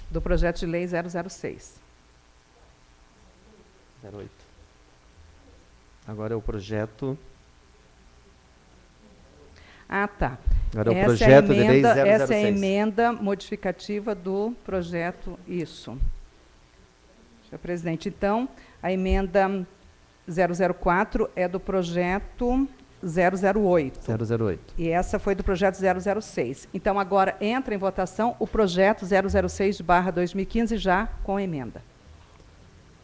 Do projeto de lei 006. 08. Agora é o projeto... Ah, tá. Agora é o projeto de lei 006. Essa é a emenda modificativa do projeto, isso. Senhor presidente, então, a emenda 004 é do projeto 008. 008. E essa foi do projeto 006. Então, agora entra em votação o projeto 006/2015, já com emenda.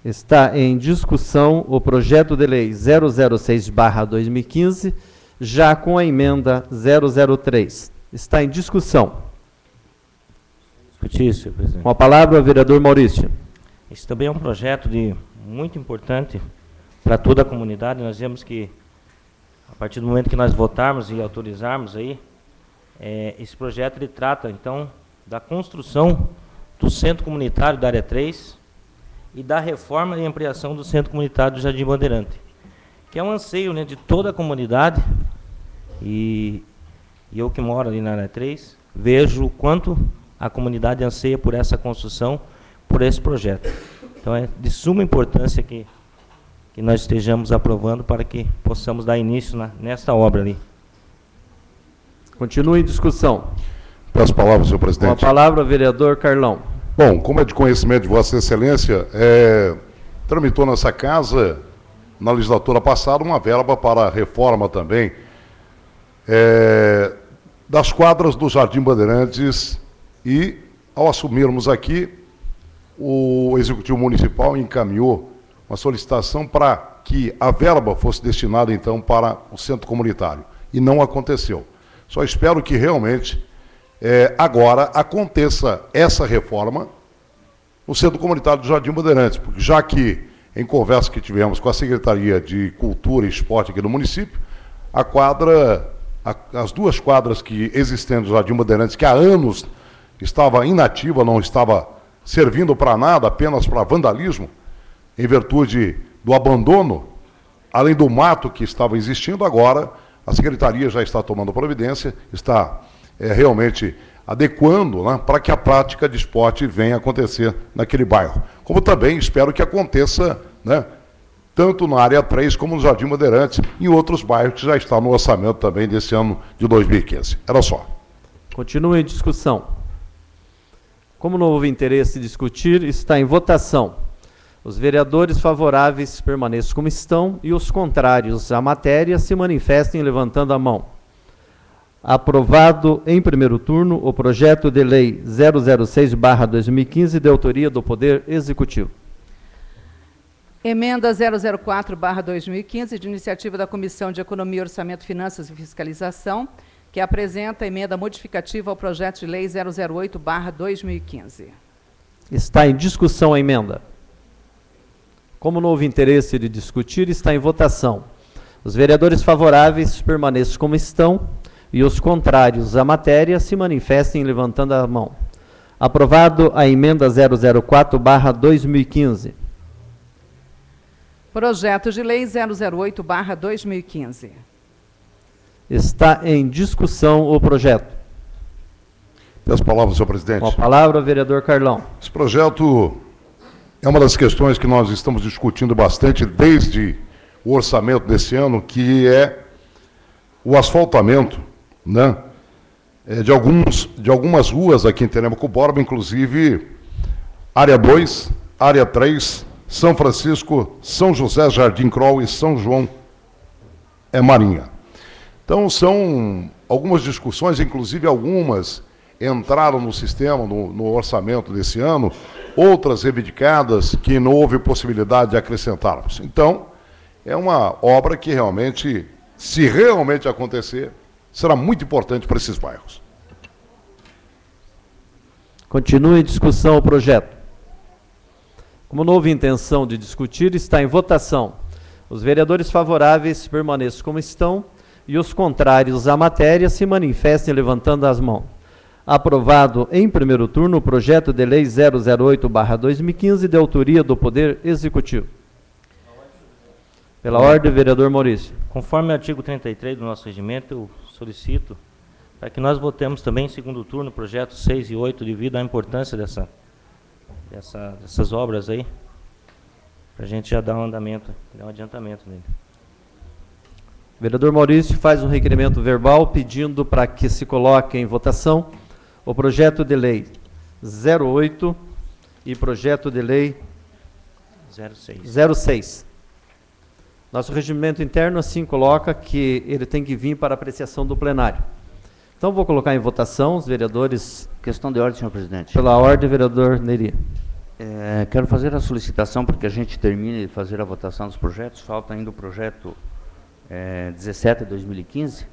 Está em discussão o projeto de lei 006/2015, já com a emenda 003. Está em discussão. Discutir, senhor presidente. Com a palavra, o vereador Maurício. Esse também é um projeto muito importante para toda a comunidade. Nós vemos que, a partir do momento que nós votarmos e autorizarmos aí, esse projeto ele trata, então, da construção do centro comunitário da área 3 e da reforma e ampliação do centro comunitário do Jardim Bandeirante, que é um anseio, né, de toda a comunidade, e eu que moro ali na área 3, vejo o quanto a comunidade anseia por essa construção, por esse projeto. Então é de suma importância que nós estejamos aprovando para que possamos dar início nesta obra ali. Continue em discussão. Peço palavras, senhor presidente. Com a palavra, vereador Carlão. Bom, como é de conhecimento de Vossa Excelência, tramitou nessa casa, na legislatura passada, uma verba para a reforma também das quadras do Jardim Bandeirantes e, ao assumirmos aqui, o Executivo Municipal encaminhou uma solicitação para que a verba fosse destinada, então, para o centro comunitário. E não aconteceu. Só espero que realmente agora aconteça essa reforma no Centro Comunitário do Jardim Bandeirantes, porque já que, em conversa que tivemos com a Secretaria de Cultura e Esporte aqui do município, as duas quadras que existem do Jardim Bandeirantes, que há anos estava inativa, não estava servindo para nada, apenas para vandalismo, em virtude do abandono, além do mato que estava existindo, agora a Secretaria já está tomando providência, está realmente adequando, né, para que a prática de esporte venha acontecer naquele bairro. Como também espero que aconteça, né, tanto na área 3 como no Jardim Bandeirantes e em outros bairros que já está no orçamento também desse ano de 2015. Era só. Continua em discussão. Como não houve interesse em discutir, está em votação. Os vereadores favoráveis permaneçam como estão e os contrários à matéria se manifestem levantando a mão. Aprovado em primeiro turno o projeto de lei 006/2015, de autoria do Poder Executivo. Emenda 004/2015, de iniciativa da Comissão de Economia, Orçamento, Finanças e Fiscalização, que apresenta a emenda modificativa ao projeto de lei 008/2015. Está em discussão a emenda. Como não houve interesse de discutir, está em votação. Os vereadores favoráveis permaneçam como estão e os contrários à matéria se manifestem levantando a mão. Aprovado a emenda 004/2015. Projeto de lei 008/2015. Está em discussão o projeto. Peço a palavra, senhor presidente. Com a palavra, vereador Carlão. Esse projeto é uma das questões que nós estamos discutindo bastante desde o orçamento desse ano, que é o asfaltamento, né, de algumas ruas aqui em Tenêmaco Borba, inclusive Área 2, Área 3, São Francisco, São José, Jardim Crol e São João Marinha. Então, são algumas discussões, inclusive algumas entraram no sistema, no orçamento desse ano, outras reivindicadas que não houve possibilidade de acrescentarmos. Então, é uma obra que realmente, se realmente acontecer, será muito importante para esses bairros. Continua em discussão o projeto. Como não houve intenção de discutir, está em votação. Os vereadores favoráveis permaneçam como estão e os contrários à matéria se manifestem levantando as mãos. Aprovado em primeiro turno o projeto de lei 008/2015, de autoria do Poder Executivo. Pela ordem, vereador Maurício. Conforme o artigo 33 do nosso regimento, eu solicito para que nós votemos também em segundo turno o projeto 6 e 8, devido à importância dessas obras aí, para a gente já dar um andamento, dar um adiantamento nele. Vereador Maurício faz um requerimento verbal pedindo para que se coloque em votação o projeto de lei 08 e projeto de lei 06. Nosso regimento interno assim coloca que ele tem que vir para apreciação do plenário. Então vou colocar em votação os vereadores. Questão de ordem, senhor presidente. Pela ordem, vereador Neri. Quero fazer a solicitação para que a gente termine de fazer a votação dos projetos. Falta ainda o projeto 17/2015.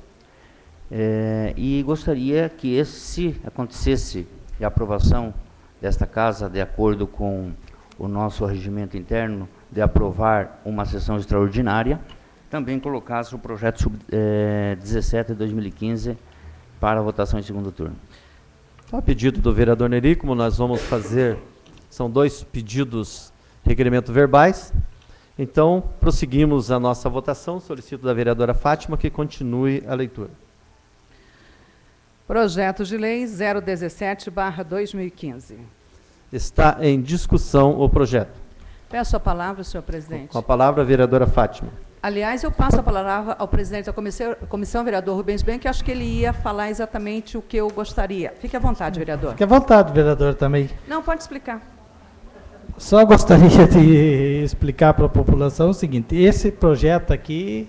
E gostaria que se acontecesse a aprovação desta casa, de acordo com o nosso regimento interno, de aprovar uma sessão extraordinária, também colocasse o projeto 17/2015 para votação em segundo turno. A pedido do vereador Neri, como nós vamos fazer, são dois pedidos, requerimento verbais. Então, prosseguimos a nossa votação. Solicito da vereadora Fátima que continue a leitura. Projeto de lei 017/2015. Está em discussão o projeto. Peço a palavra, senhor presidente. Com a palavra, a vereadora Fátima. Aliás, eu passo a palavra ao presidente da comissão, vereador Rubens Bem, que acho que ele ia falar exatamente o que eu gostaria. Fique à vontade, vereador. Fique à vontade, vereador, também. Não, pode explicar. Só gostaria de explicar para a população o seguinte: esse projeto aqui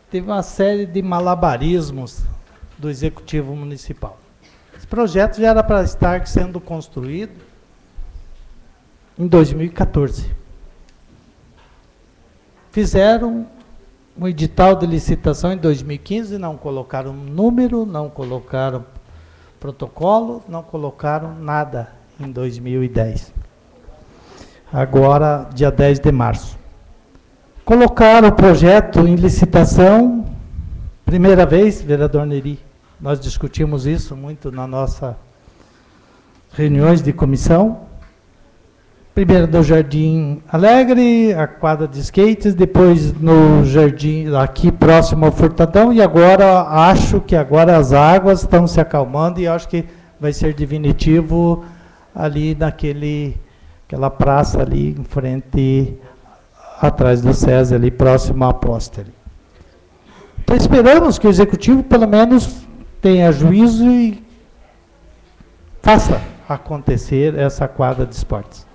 teve uma série de malabarismos do Executivo Municipal. Esse projeto já era para estar sendo construído em 2014. Fizeram um edital de licitação em 2015, não colocaram número, não colocaram protocolo, não colocaram nada em 2010. Agora, dia 10 de março. Colocaram o projeto em licitação, primeira vez, vereador Neri, nós discutimos isso muito nas nossas reuniões de comissão. Primeiro no Jardim Alegre, a quadra de skates, depois no jardim aqui próximo ao Furtadão, e agora acho que agora as águas estão se acalmando e acho que vai ser definitivo ali aquela praça ali em frente, atrás do César, ali próximo à Apóstolo. Então esperamos que o Executivo pelo menos tenha juízo e faça acontecer essa quadra de esportes.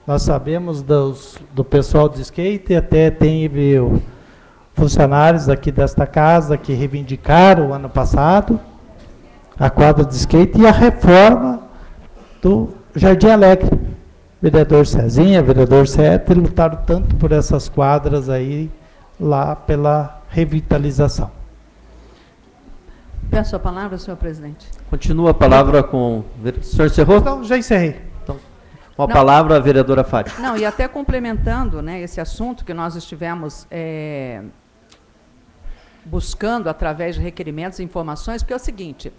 Nós sabemos do pessoal de skate, até teve funcionários aqui desta casa que reivindicaram o ano passado, a quadra de skate e a reforma do Jardim Alegre. Vereador Cezinha, vereador Sete lutaram tanto por essas quadras aí, lá pela revitalização. Peço a palavra, senhor presidente. Continua a palavra com... O senhor encerrou? Não, já encerrei. Então, com a palavra, a vereadora Fátima. Não, e até complementando, né, esse assunto que nós estivemos buscando através de requerimentos e informações, porque é o seguinte,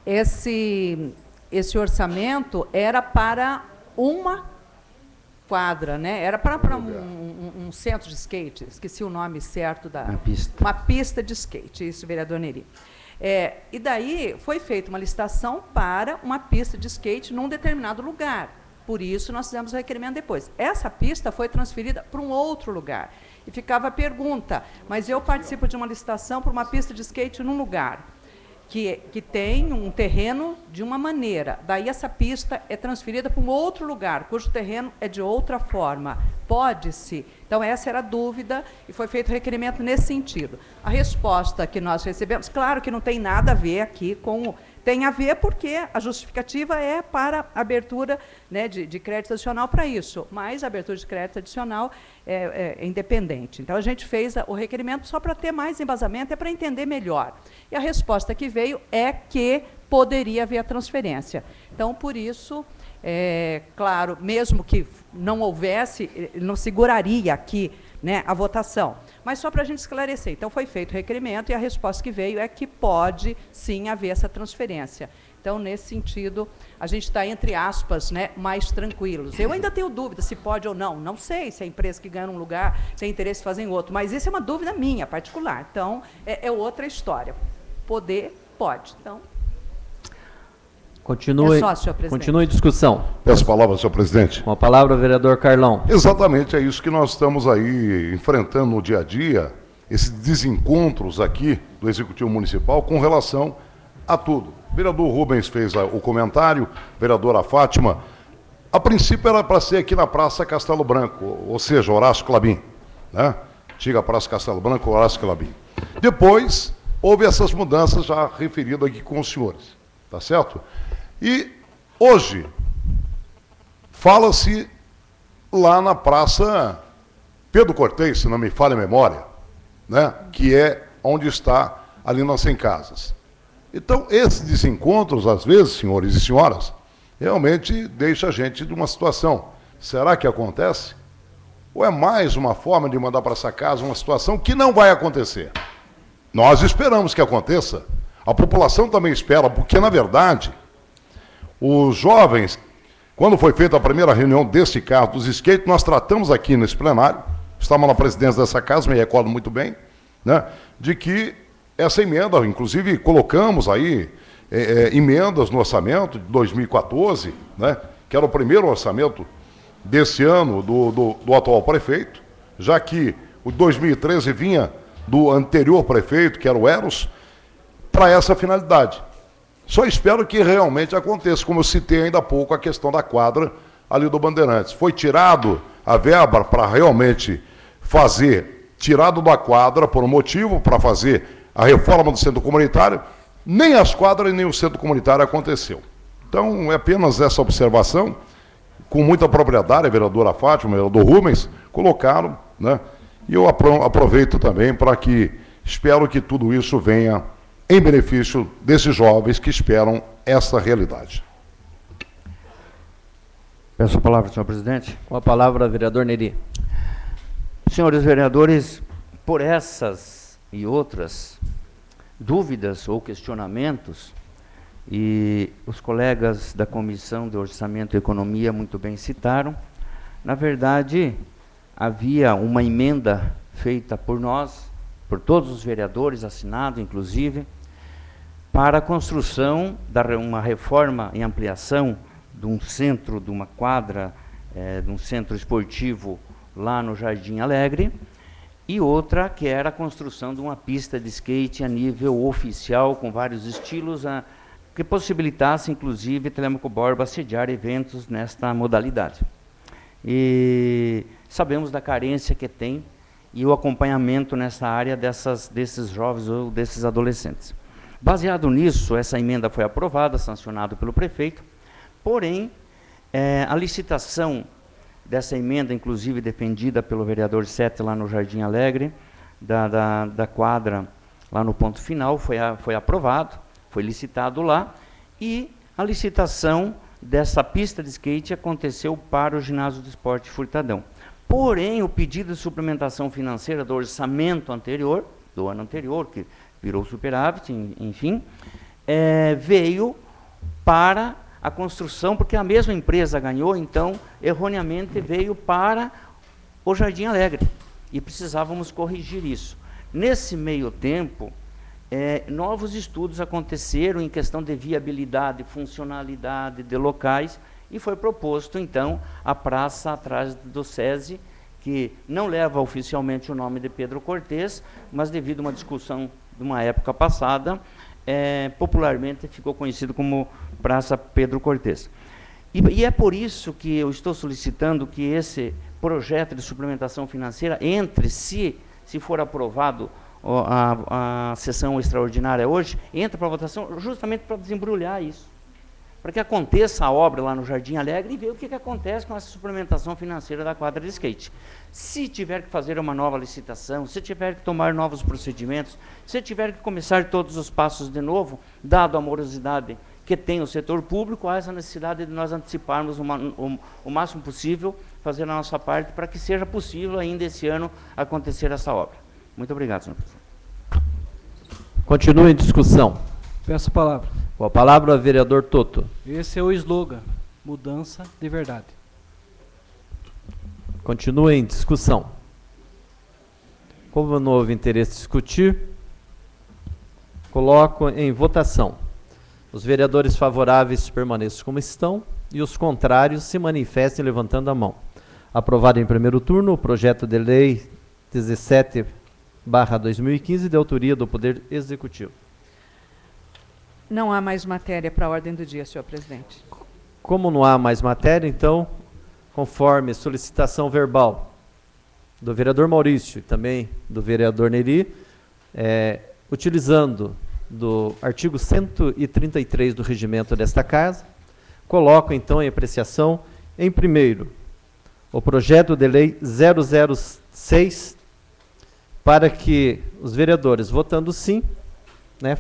esse orçamento era para uma quadra, né? Era para um centro de skate, esqueci o nome certo da... Uma pista de skate, isso, vereador Neri. E daí foi feita uma licitação para uma pista de skate num determinado lugar. Por isso, nós fizemos o requerimento depois. Essa pista foi transferida para um outro lugar. E ficava a pergunta, mas eu participo de uma licitação para uma pista de skate num lugar que tem um terreno de uma maneira. Daí essa pista é transferida para um outro lugar, cujo terreno é de outra forma. Pode-se? Então, essa era a dúvida e foi feito requerimento nesse sentido. A resposta que nós recebemos, claro que não tem nada a ver aqui com... Tem a ver porque a justificativa é para abertura, né, de crédito adicional para isso, mas a abertura de crédito adicional é independente. Então, a gente fez o requerimento só para ter mais embasamento, é para entender melhor. E a resposta que veio é que poderia haver a transferência. Então, por isso, claro, mesmo que não houvesse, não seguraria aqui, né, a votação. Mas só para a gente esclarecer. Então, foi feito o requerimento e a resposta que veio é que pode, sim, haver essa transferência. Então, nesse sentido, a gente está, entre aspas, né, mais tranquilos. Eu ainda tenho dúvida se pode ou não. Não sei se a empresa que ganha num lugar tem interesse em fazer em outro. Mas isso é uma dúvida minha, particular. Então, é outra história. Poder, pode. Então... Continue em discussão. Peço a palavra, senhor presidente. Com a palavra, vereador Carlão. Exatamente, é isso que nós estamos aí enfrentando no dia a dia, esses desencontros aqui do Executivo Municipal com relação a tudo. O vereador Rubens fez o comentário, vereadora Fátima. A princípio era para ser aqui na Praça Castelo Branco, ou seja, Horácio Clabim, né? Antiga Praça Castelo Branco, Horácio Clabim. Depois, houve essas mudanças já referidas aqui com os senhores, tá certo? E hoje fala-se lá na Praça Pedro Cortês, se não me falha a memória, né, que é onde está ali nas 100 casas. Então, esses desencontros, às vezes, senhores e senhoras, realmente deixa a gente de uma situação. Será que acontece? Ou é mais uma forma de mandar para essa casa uma situação que não vai acontecer? Nós esperamos que aconteça. A população também espera, porque, na verdade... Os jovens, quando foi feita a primeira reunião desse caso dos skates, nós tratamos aqui nesse plenário, estávamos na presidência dessa casa, me recordo muito bem, né, de que essa emenda, inclusive colocamos aí emendas no orçamento de 2014, né, que era o primeiro orçamento desse ano do atual prefeito, já que o 2013 vinha do anterior prefeito, que era o Eros, para essa finalidade. Só espero que realmente aconteça, como eu citei ainda há pouco, a questão da quadra ali do Bandeirantes. Foi tirado a verba para realmente fazer, tirado da quadra por um motivo, para fazer a reforma do centro comunitário, nem as quadras nem o centro comunitário aconteceu. Então, é apenas essa observação, com muita propriedade, a vereadora Fátima, o vereador Rubens, colocaram, né? E eu aproveito também para que, espero que tudo isso venha em benefício desses jovens que esperam essa realidade. Peço a palavra, senhor presidente. Com a palavra, vereador Neri. Senhores vereadores, por essas e outras dúvidas ou questionamentos, e os colegas da Comissão de Orçamento e Economia muito bem citaram, na verdade, havia uma emenda feita por nós, por todos os vereadores, assinado inclusive, para a construção de uma reforma e ampliação de um centro, de uma quadra, de um centro esportivo lá no Jardim Alegre, e outra que era a construção de uma pista de skate a nível oficial, com vários estilos, que possibilitasse, inclusive, Telêmaco Borba sediar eventos nesta modalidade. E sabemos da carência que tem e o acompanhamento nessa área desses jovens ou desses adolescentes. Baseado nisso, essa emenda foi aprovada, sancionada pelo prefeito, porém, a licitação dessa emenda, inclusive defendida pelo vereador Sete lá no Jardim Alegre, da quadra lá no ponto final, foi aprovado, foi licitado lá, e a licitação dessa pista de skate aconteceu para o ginásio do esporte Furtadão. Porém, o pedido de suplementação financeira do orçamento anterior, do ano anterior, que virou superávit, enfim, veio para a construção, porque a mesma empresa ganhou, então, erroneamente veio para o Jardim Alegre, e precisávamos corrigir isso. Nesse meio tempo, novos estudos aconteceram em questão de viabilidade, funcionalidade de locais, e foi proposto, então, a praça atrás do SESI, que não leva oficialmente o nome de Pedro Cortês, mas devido a uma discussão de uma época passada, popularmente ficou conhecido como Praça Pedro Cortês. E é por isso que eu estou solicitando que esse projeto de suplementação financeira entre, se for aprovado a sessão extraordinária hoje, entra para votação justamente para desembrulhar isso. Para que aconteça a obra lá no Jardim Alegre e ver o que acontece com essa suplementação financeira da quadra de skate. Se tiver que fazer uma nova licitação, se tiver que tomar novos procedimentos, se tiver que começar todos os passos de novo, dado a morosidade que tem o setor público, há essa necessidade de nós anteciparmos o máximo possível, fazer a nossa parte, para que seja possível ainda esse ano acontecer essa obra. Muito obrigado, senhor presidente. Continua em discussão. Peço a palavra. Com a palavra, o vereador Toto. Esse é o slogan, mudança de verdade. Continua em discussão. Como não houve interesse em discutir, coloco em votação. Os vereadores favoráveis permaneçam como estão e os contrários se manifestem levantando a mão. Aprovado em primeiro turno o projeto de lei 17/2015 de autoria do Poder Executivo. Não há mais matéria para a ordem do dia, senhor presidente. Como não há mais matéria, então, conforme solicitação verbal do vereador Maurício e também do vereador Neri, utilizando do artigo 133 do regimento desta casa, coloco então em apreciação, em primeiro, o projeto de lei 006, para que os vereadores, votando sim,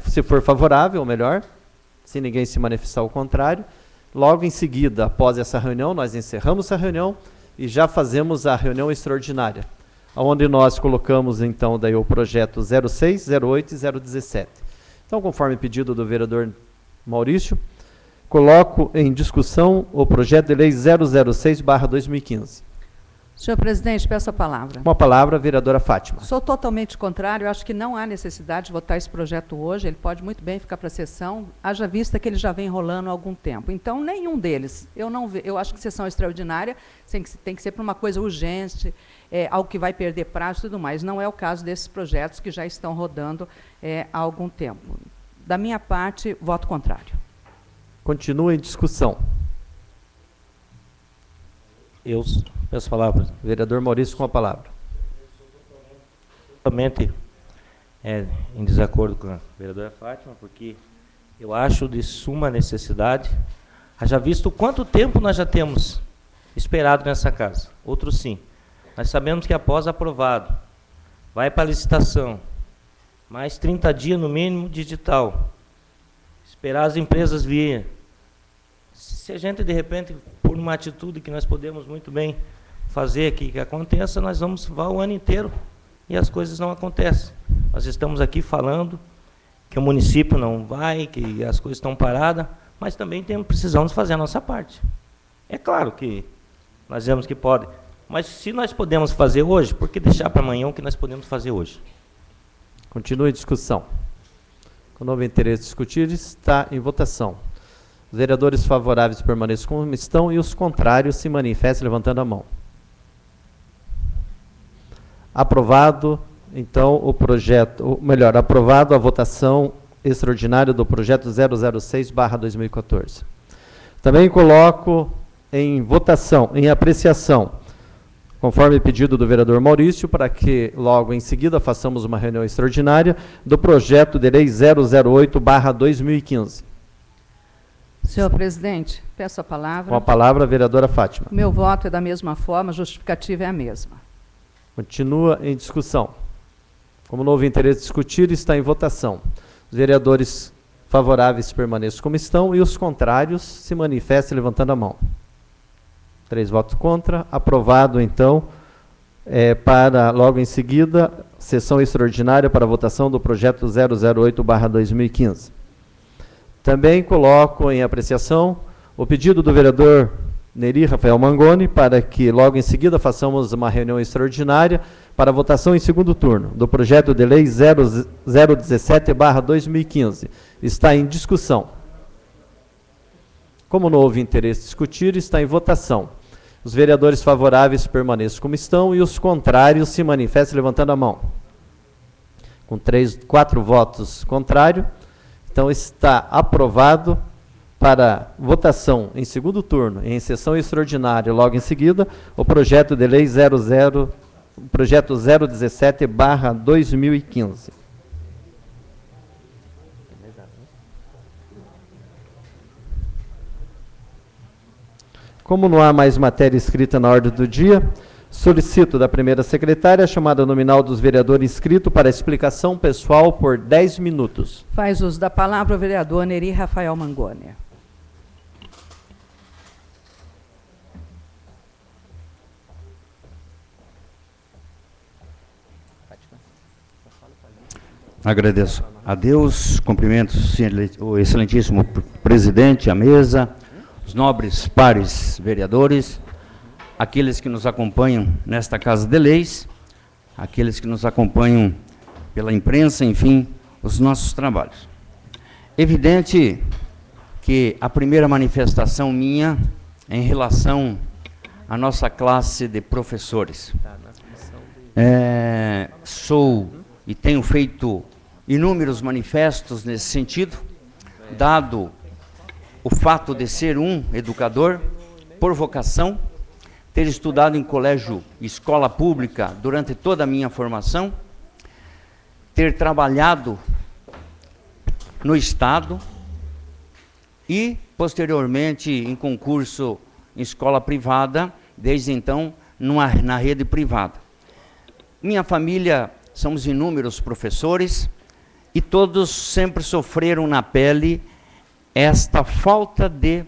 se for favorável, ou melhor, se ninguém se manifestar ao contrário, logo em seguida, após essa reunião, nós encerramos a reunião e já fazemos a reunião extraordinária, onde nós colocamos então daí o projeto 06, 08 e 017. Então, conforme pedido do vereador Maurício, coloco em discussão o projeto de lei 006/2015. Senhor presidente, peço a palavra. Com a palavra, a vereadora Fátima. Sou totalmente contrário, acho que não há necessidade de votar esse projeto hoje, ele pode muito bem ficar para a sessão, haja vista que ele já vem rolando há algum tempo. Então, nenhum deles, eu acho que sessão extraordinária tem que ser para uma coisa urgente, algo que vai perder prazo e tudo mais. Não é o caso desses projetos que já estão rodando há algum tempo. Da minha parte, voto contrário. Continua em discussão. Eu peço a palavra. Vereador Maurício, com a palavra. Totalmente em desacordo com a vereadora Fátima, porque eu acho de suma necessidade, haja visto quanto tempo nós já temos esperado nessa casa. Outro sim. Nós sabemos que após aprovado, vai para a licitação, mais 30 dias no mínimo digital, esperar as empresas virem. Se a gente, de repente, por uma atitude que nós podemos muito bem fazer aqui que aconteça, nós vamos o ano inteiro e as coisas não acontecem. Nós estamos aqui falando que o município não vai, que as coisas estão paradas, mas também precisamos fazer a nossa parte. É claro que nós vemos que pode, mas se nós podemos fazer hoje, por que deixar para amanhã o que nós podemos fazer hoje? Continue a discussão. Com novo interesse em discutir, está em votação. Os vereadores favoráveis permaneçam como estão e os contrários se manifestem levantando a mão. Aprovado, então, o projeto, aprovado a votação extraordinária do projeto 006/2014. Também coloco em votação, em apreciação, conforme pedido do vereador Maurício, para que logo em seguida façamos uma reunião extraordinária do projeto de lei 008/2015. Senhor presidente, peço a palavra. Com a palavra, a vereadora Fátima. O meu voto é da mesma forma, a justificativa é a mesma. Continua em discussão. Como não houve interesse em discutir, está em votação. Os vereadores favoráveis permaneçam como estão e os contrários se manifestem levantando a mão. 3 votos contra. Aprovado, então, para logo em seguida, sessão extraordinária para a votação do projeto 008/2015. Também coloco em apreciação o pedido do vereador Neri Rafael Mangoni para que logo em seguida façamos uma reunião extraordinária para votação em segundo turno do projeto de lei 017/2015. Está em discussão. Como não houve interesse em discutir, está em votação. Os vereadores favoráveis permaneçam como estão e os contrários se manifestem levantando a mão. Com 4 votos contrários, então está aprovado para votação em segundo turno, em sessão extraordinária, logo em seguida, o projeto de lei 017/2015. Como não há mais matéria escrita na ordem do dia, solicito da primeira secretária a chamada nominal dos vereadores inscritos para explicação pessoal por 10 minutos. Faz uso da palavra o vereador Neri Rafael Mangoni. Agradeço a Deus, cumprimento o excelentíssimo presidente, a mesa, os nobres pares vereadores, aqueles que nos acompanham nesta Casa de Leis, aqueles que nos acompanham pela imprensa, enfim, os nossos trabalhos. Evidente que a primeira manifestação minha é em relação à nossa classe de professores. Sou e tenho feito inúmeros manifestos nesse sentido, dado o fato de ser um educador por vocação, ter estudado em colégio e escola pública durante toda a minha formação, ter trabalhado no Estado e, posteriormente, em concurso em escola privada, desde então, na rede privada. Minha família, somos inúmeros professores e todos sempre sofreram na pele esta falta de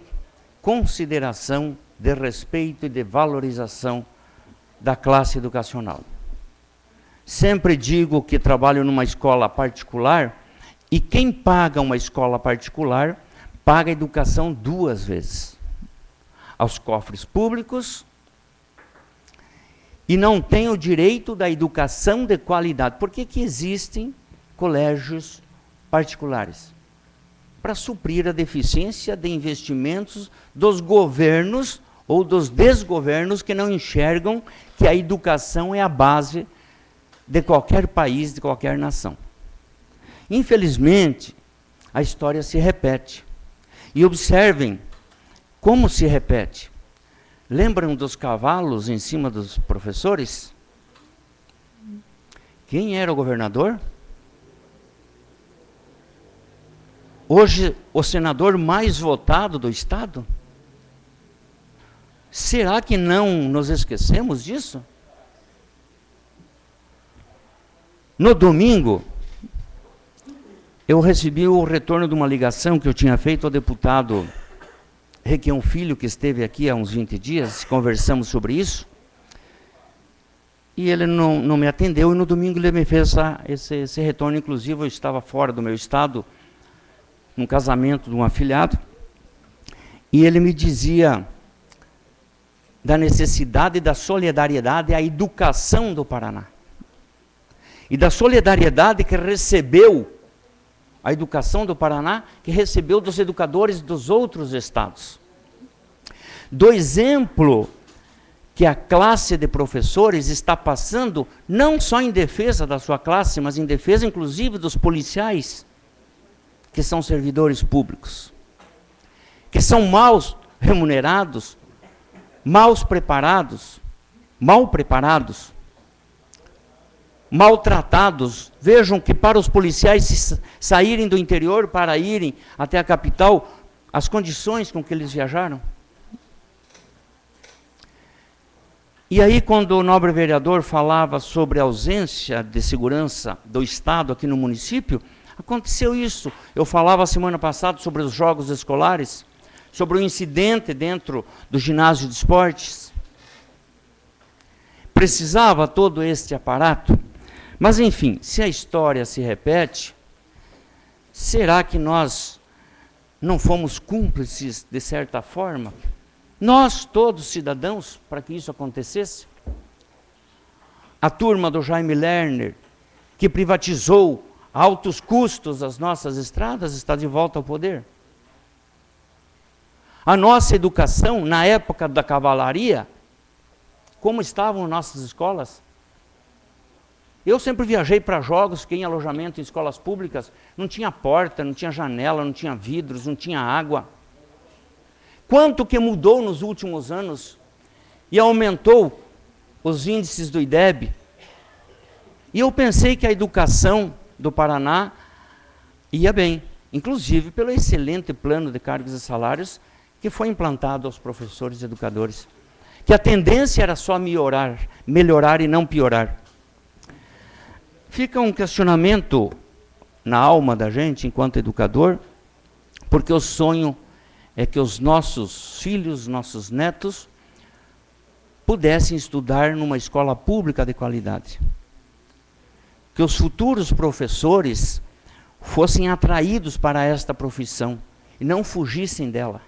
consideração, de respeito e de valorização da classe educacional. Sempre digo que trabalho numa escola particular e quem paga uma escola particular paga a educação 2 vezes. Aos cofres públicos e não tem o direito da educação de qualidade. Por que que existem colégios particulares? Para suprir a deficiência de investimentos dos governos ou dos desgovernos que não enxergam que a educação é a base de qualquer país, de qualquer nação. Infelizmente, a história se repete. E observem como se repete. Lembram dos cavalos em cima dos professores? Quem era o governador? Hoje, o senador mais votado do Estado? Será que não nos esquecemos disso? No domingo, eu recebi o retorno de uma ligação que eu tinha feito ao deputado Requião Filho, que esteve aqui há uns 20 dias, conversamos sobre isso, e ele não me atendeu, e no domingo ele me fez esse retorno. Inclusive eu estava fora do meu estado, num casamento de um afilhado, e ele me dizia da necessidade da solidariedade à educação do Paraná, e da solidariedade que recebeu a educação do Paraná, que recebeu dos educadores dos outros estados. Do exemplo que a classe de professores está passando, não só em defesa da sua classe, mas em defesa inclusive dos policiais, que são servidores públicos, que são mal remunerados, mal preparados, mal preparados, maltratados. Vejam que para os policiais saírem do interior para irem até a capital, as condições com que eles viajaram. E aí, quando o nobre vereador falava sobre a ausência de segurança do Estado aqui no município, aconteceu isso. Eu falava semana passada sobre os jogos escolares, sobre o incidente dentro do ginásio de esportes. Precisava todo este aparato. Mas, enfim, se a história se repete, será que nós não fomos cúmplices, de certa forma? Nós, todos cidadãos, para que isso acontecesse? A turma do Jaime Lerner, que privatizou a altos custos as nossas estradas, está de volta ao poder. A nossa educação, na época da cavalaria, como estavam nossas escolas? Eu sempre viajei para jogos, fiquei em alojamento em escolas públicas, não tinha porta, não tinha janela, não tinha vidros, não tinha água. Quanto que mudou nos últimos anos e aumentou os índices do IDEB? E eu pensei que a educação do Paraná ia bem, inclusive pelo excelente plano de cargos e salários que foi implantado aos professores e educadores, que a tendência era só melhorar e não piorar. Fica um questionamento na alma da gente, enquanto educador, porque o sonho é que os nossos filhos, nossos netos, pudessem estudar numa escola pública de qualidade. Que os futuros professores fossem atraídos para esta profissão e não fugissem dela.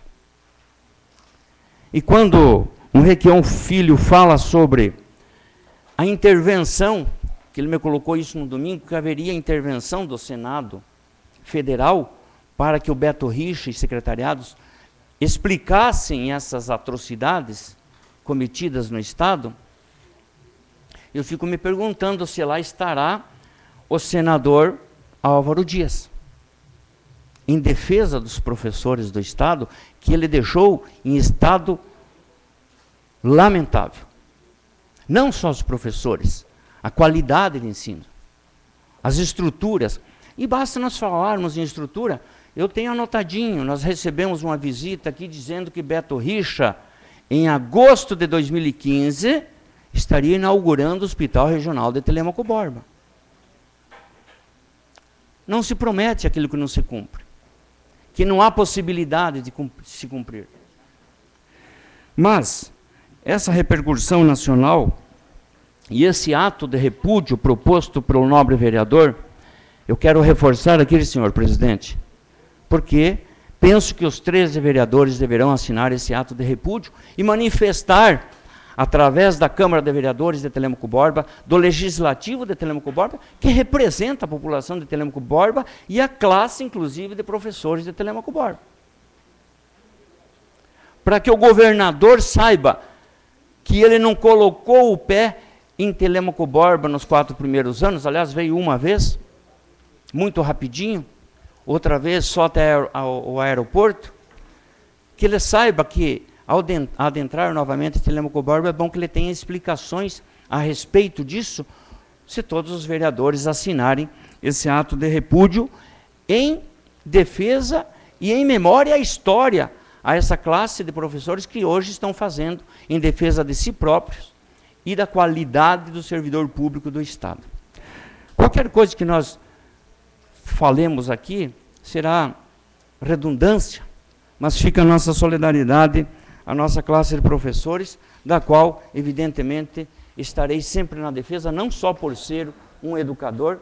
E quando um Requião Filho fala sobre a intervenção, que ele me colocou isso no domingo, que haveria intervenção do Senado Federal para que o Beto Richa e secretariados explicassem essas atrocidades cometidas no Estado, eu fico me perguntando se lá estará o senador Álvaro Dias, em defesa dos professores do Estado, que ele deixou em estado lamentável. Não só os professores, a qualidade de ensino, as estruturas. E basta nós falarmos em estrutura, eu tenho anotadinho, nós recebemos uma visita aqui dizendo que Beto Richa, em agosto de 2015, estaria inaugurando o Hospital Regional de Telêmaco Borba. Não se promete aquilo que não se cumpre, que não há possibilidade de se cumprir. Mas essa repercussão nacional e esse ato de repúdio proposto pelo nobre vereador, eu quero reforçar aqui, senhor presidente, porque penso que os 13 vereadores deverão assinar esse ato de repúdio e manifestar, através da Câmara de Vereadores de Telêmaco Borba, do Legislativo de Telêmaco Borba, que representa a população de Telêmaco Borba e a classe, inclusive, de professores de Telêmaco Borba. Para que o governador saiba que ele não colocou o pé em Telêmaco Borba nos 4 primeiros anos, aliás, veio uma vez, muito rapidinho, outra vez só até o aeroporto, que ele saiba que, ao adentrar novamente em Telêmaco Borba, é bom que ele tenha explicações a respeito disso, se todos os vereadores assinarem esse ato de repúdio em defesa e em memória à história, a essa classe de professores que hoje estão fazendo em defesa de si próprios e da qualidade do servidor público do Estado. Qualquer coisa que nós falemos aqui será redundância, mas fica a nossa solidariedade, a nossa classe de professores, da qual, evidentemente, estarei sempre na defesa, não só por ser um educador,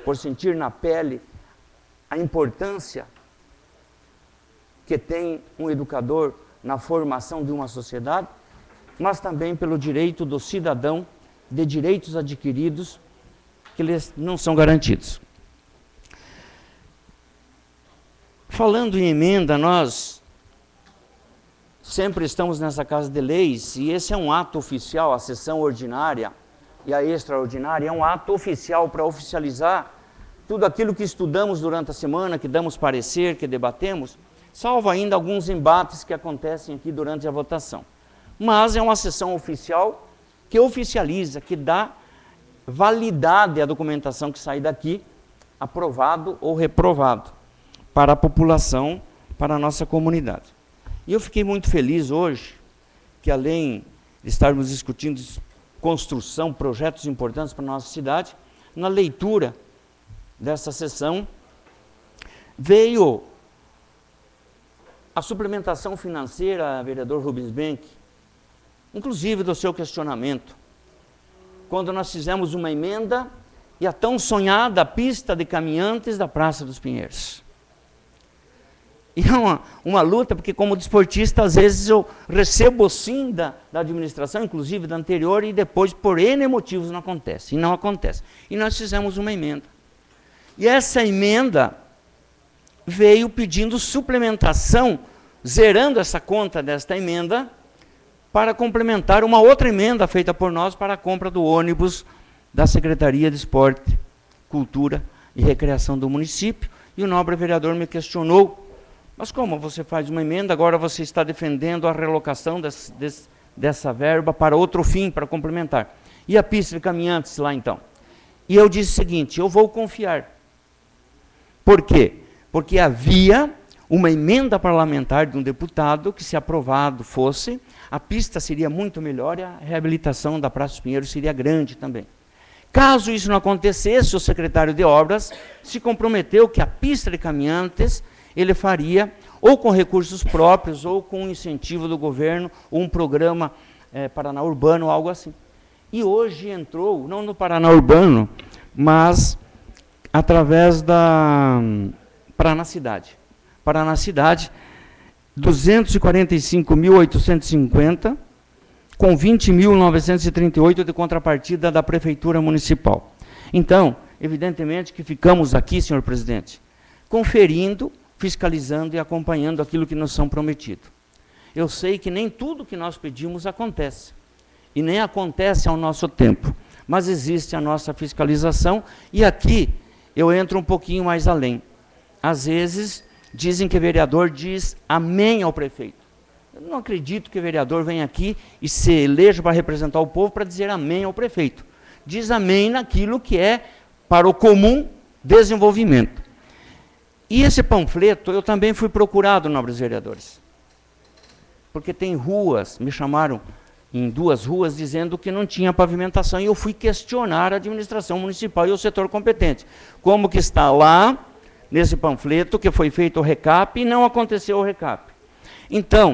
por sentir na pele a importância que tem um educador na formação de uma sociedade, mas também pelo direito do cidadão, de direitos adquiridos que lhes não são garantidos. Falando em emenda, nós sempre estamos nessa Casa de Leis, e esse é um ato oficial, a sessão ordinária e a extraordinária, é um ato oficial para oficializar tudo aquilo que estudamos durante a semana, que damos parecer, que debatemos, salvo ainda alguns embates que acontecem aqui durante a votação. Mas é uma sessão oficial que oficializa, que dá validade à documentação que sai daqui, aprovado ou reprovado, para a população, para a nossa comunidade. E eu fiquei muito feliz hoje, que além de estarmos discutindo construção, projetos importantes para a nossa cidade, na leitura dessa sessão, veio a suplementação financeira, vereador Rubens Benck, inclusive do seu questionamento, quando nós fizemos uma emenda e a tão sonhada pista de caminhantes da Praça dos Pinheiros. E é uma luta, porque como desportista, às vezes eu recebo sim da administração, inclusive da anterior, e depois, por N motivos, não acontece. E não acontece. E nós fizemos uma emenda. E essa emenda veio pedindo suplementação, zerando essa conta desta emenda, para complementar uma outra emenda feita por nós para a compra do ônibus da Secretaria de Esporte, Cultura e Recreação do município. E o nobre vereador me questionou: mas como você faz uma emenda, agora você está defendendo a relocação dessa verba para outro fim, para complementar. E a pista de caminhantes lá então? E eu disse o seguinte: eu vou confiar. Por quê? Porque havia uma emenda parlamentar de um deputado que, se aprovado fosse, a pista seria muito melhor e a reabilitação da Praça dos Pinheiros seria grande também. Caso isso não acontecesse, o secretário de Obras se comprometeu que a pista de caminhantes ele faria ou com recursos próprios, ou com incentivo do governo, ou um programa Paraná Urbano, algo assim. E hoje entrou, não no Paraná Urbano, mas através da Paraná Cidade. Paraná Cidade, 245.850, com 20.938 de contrapartida da Prefeitura Municipal. Então, evidentemente que ficamos aqui, senhor presidente, conferindo, fiscalizando e acompanhando aquilo que nos são prometido. Eu sei que nem tudo que nós pedimos acontece, e nem acontece ao nosso tempo, mas existe a nossa fiscalização, e aqui eu entro um pouquinho mais além. Às vezes, dizem que vereador diz amém ao prefeito. Eu não acredito que vereador venha aqui e se eleja para representar o povo para dizer amém ao prefeito. Diz amém naquilo que é para o comum desenvolvimento. E esse panfleto, eu também fui procurado, nobres vereadores, porque tem ruas, me chamaram em 2 ruas dizendo que não tinha pavimentação, e eu fui questionar a administração municipal e o setor competente. Como que está lá, nesse panfleto, que foi feito o recap, e não aconteceu o recap. Então,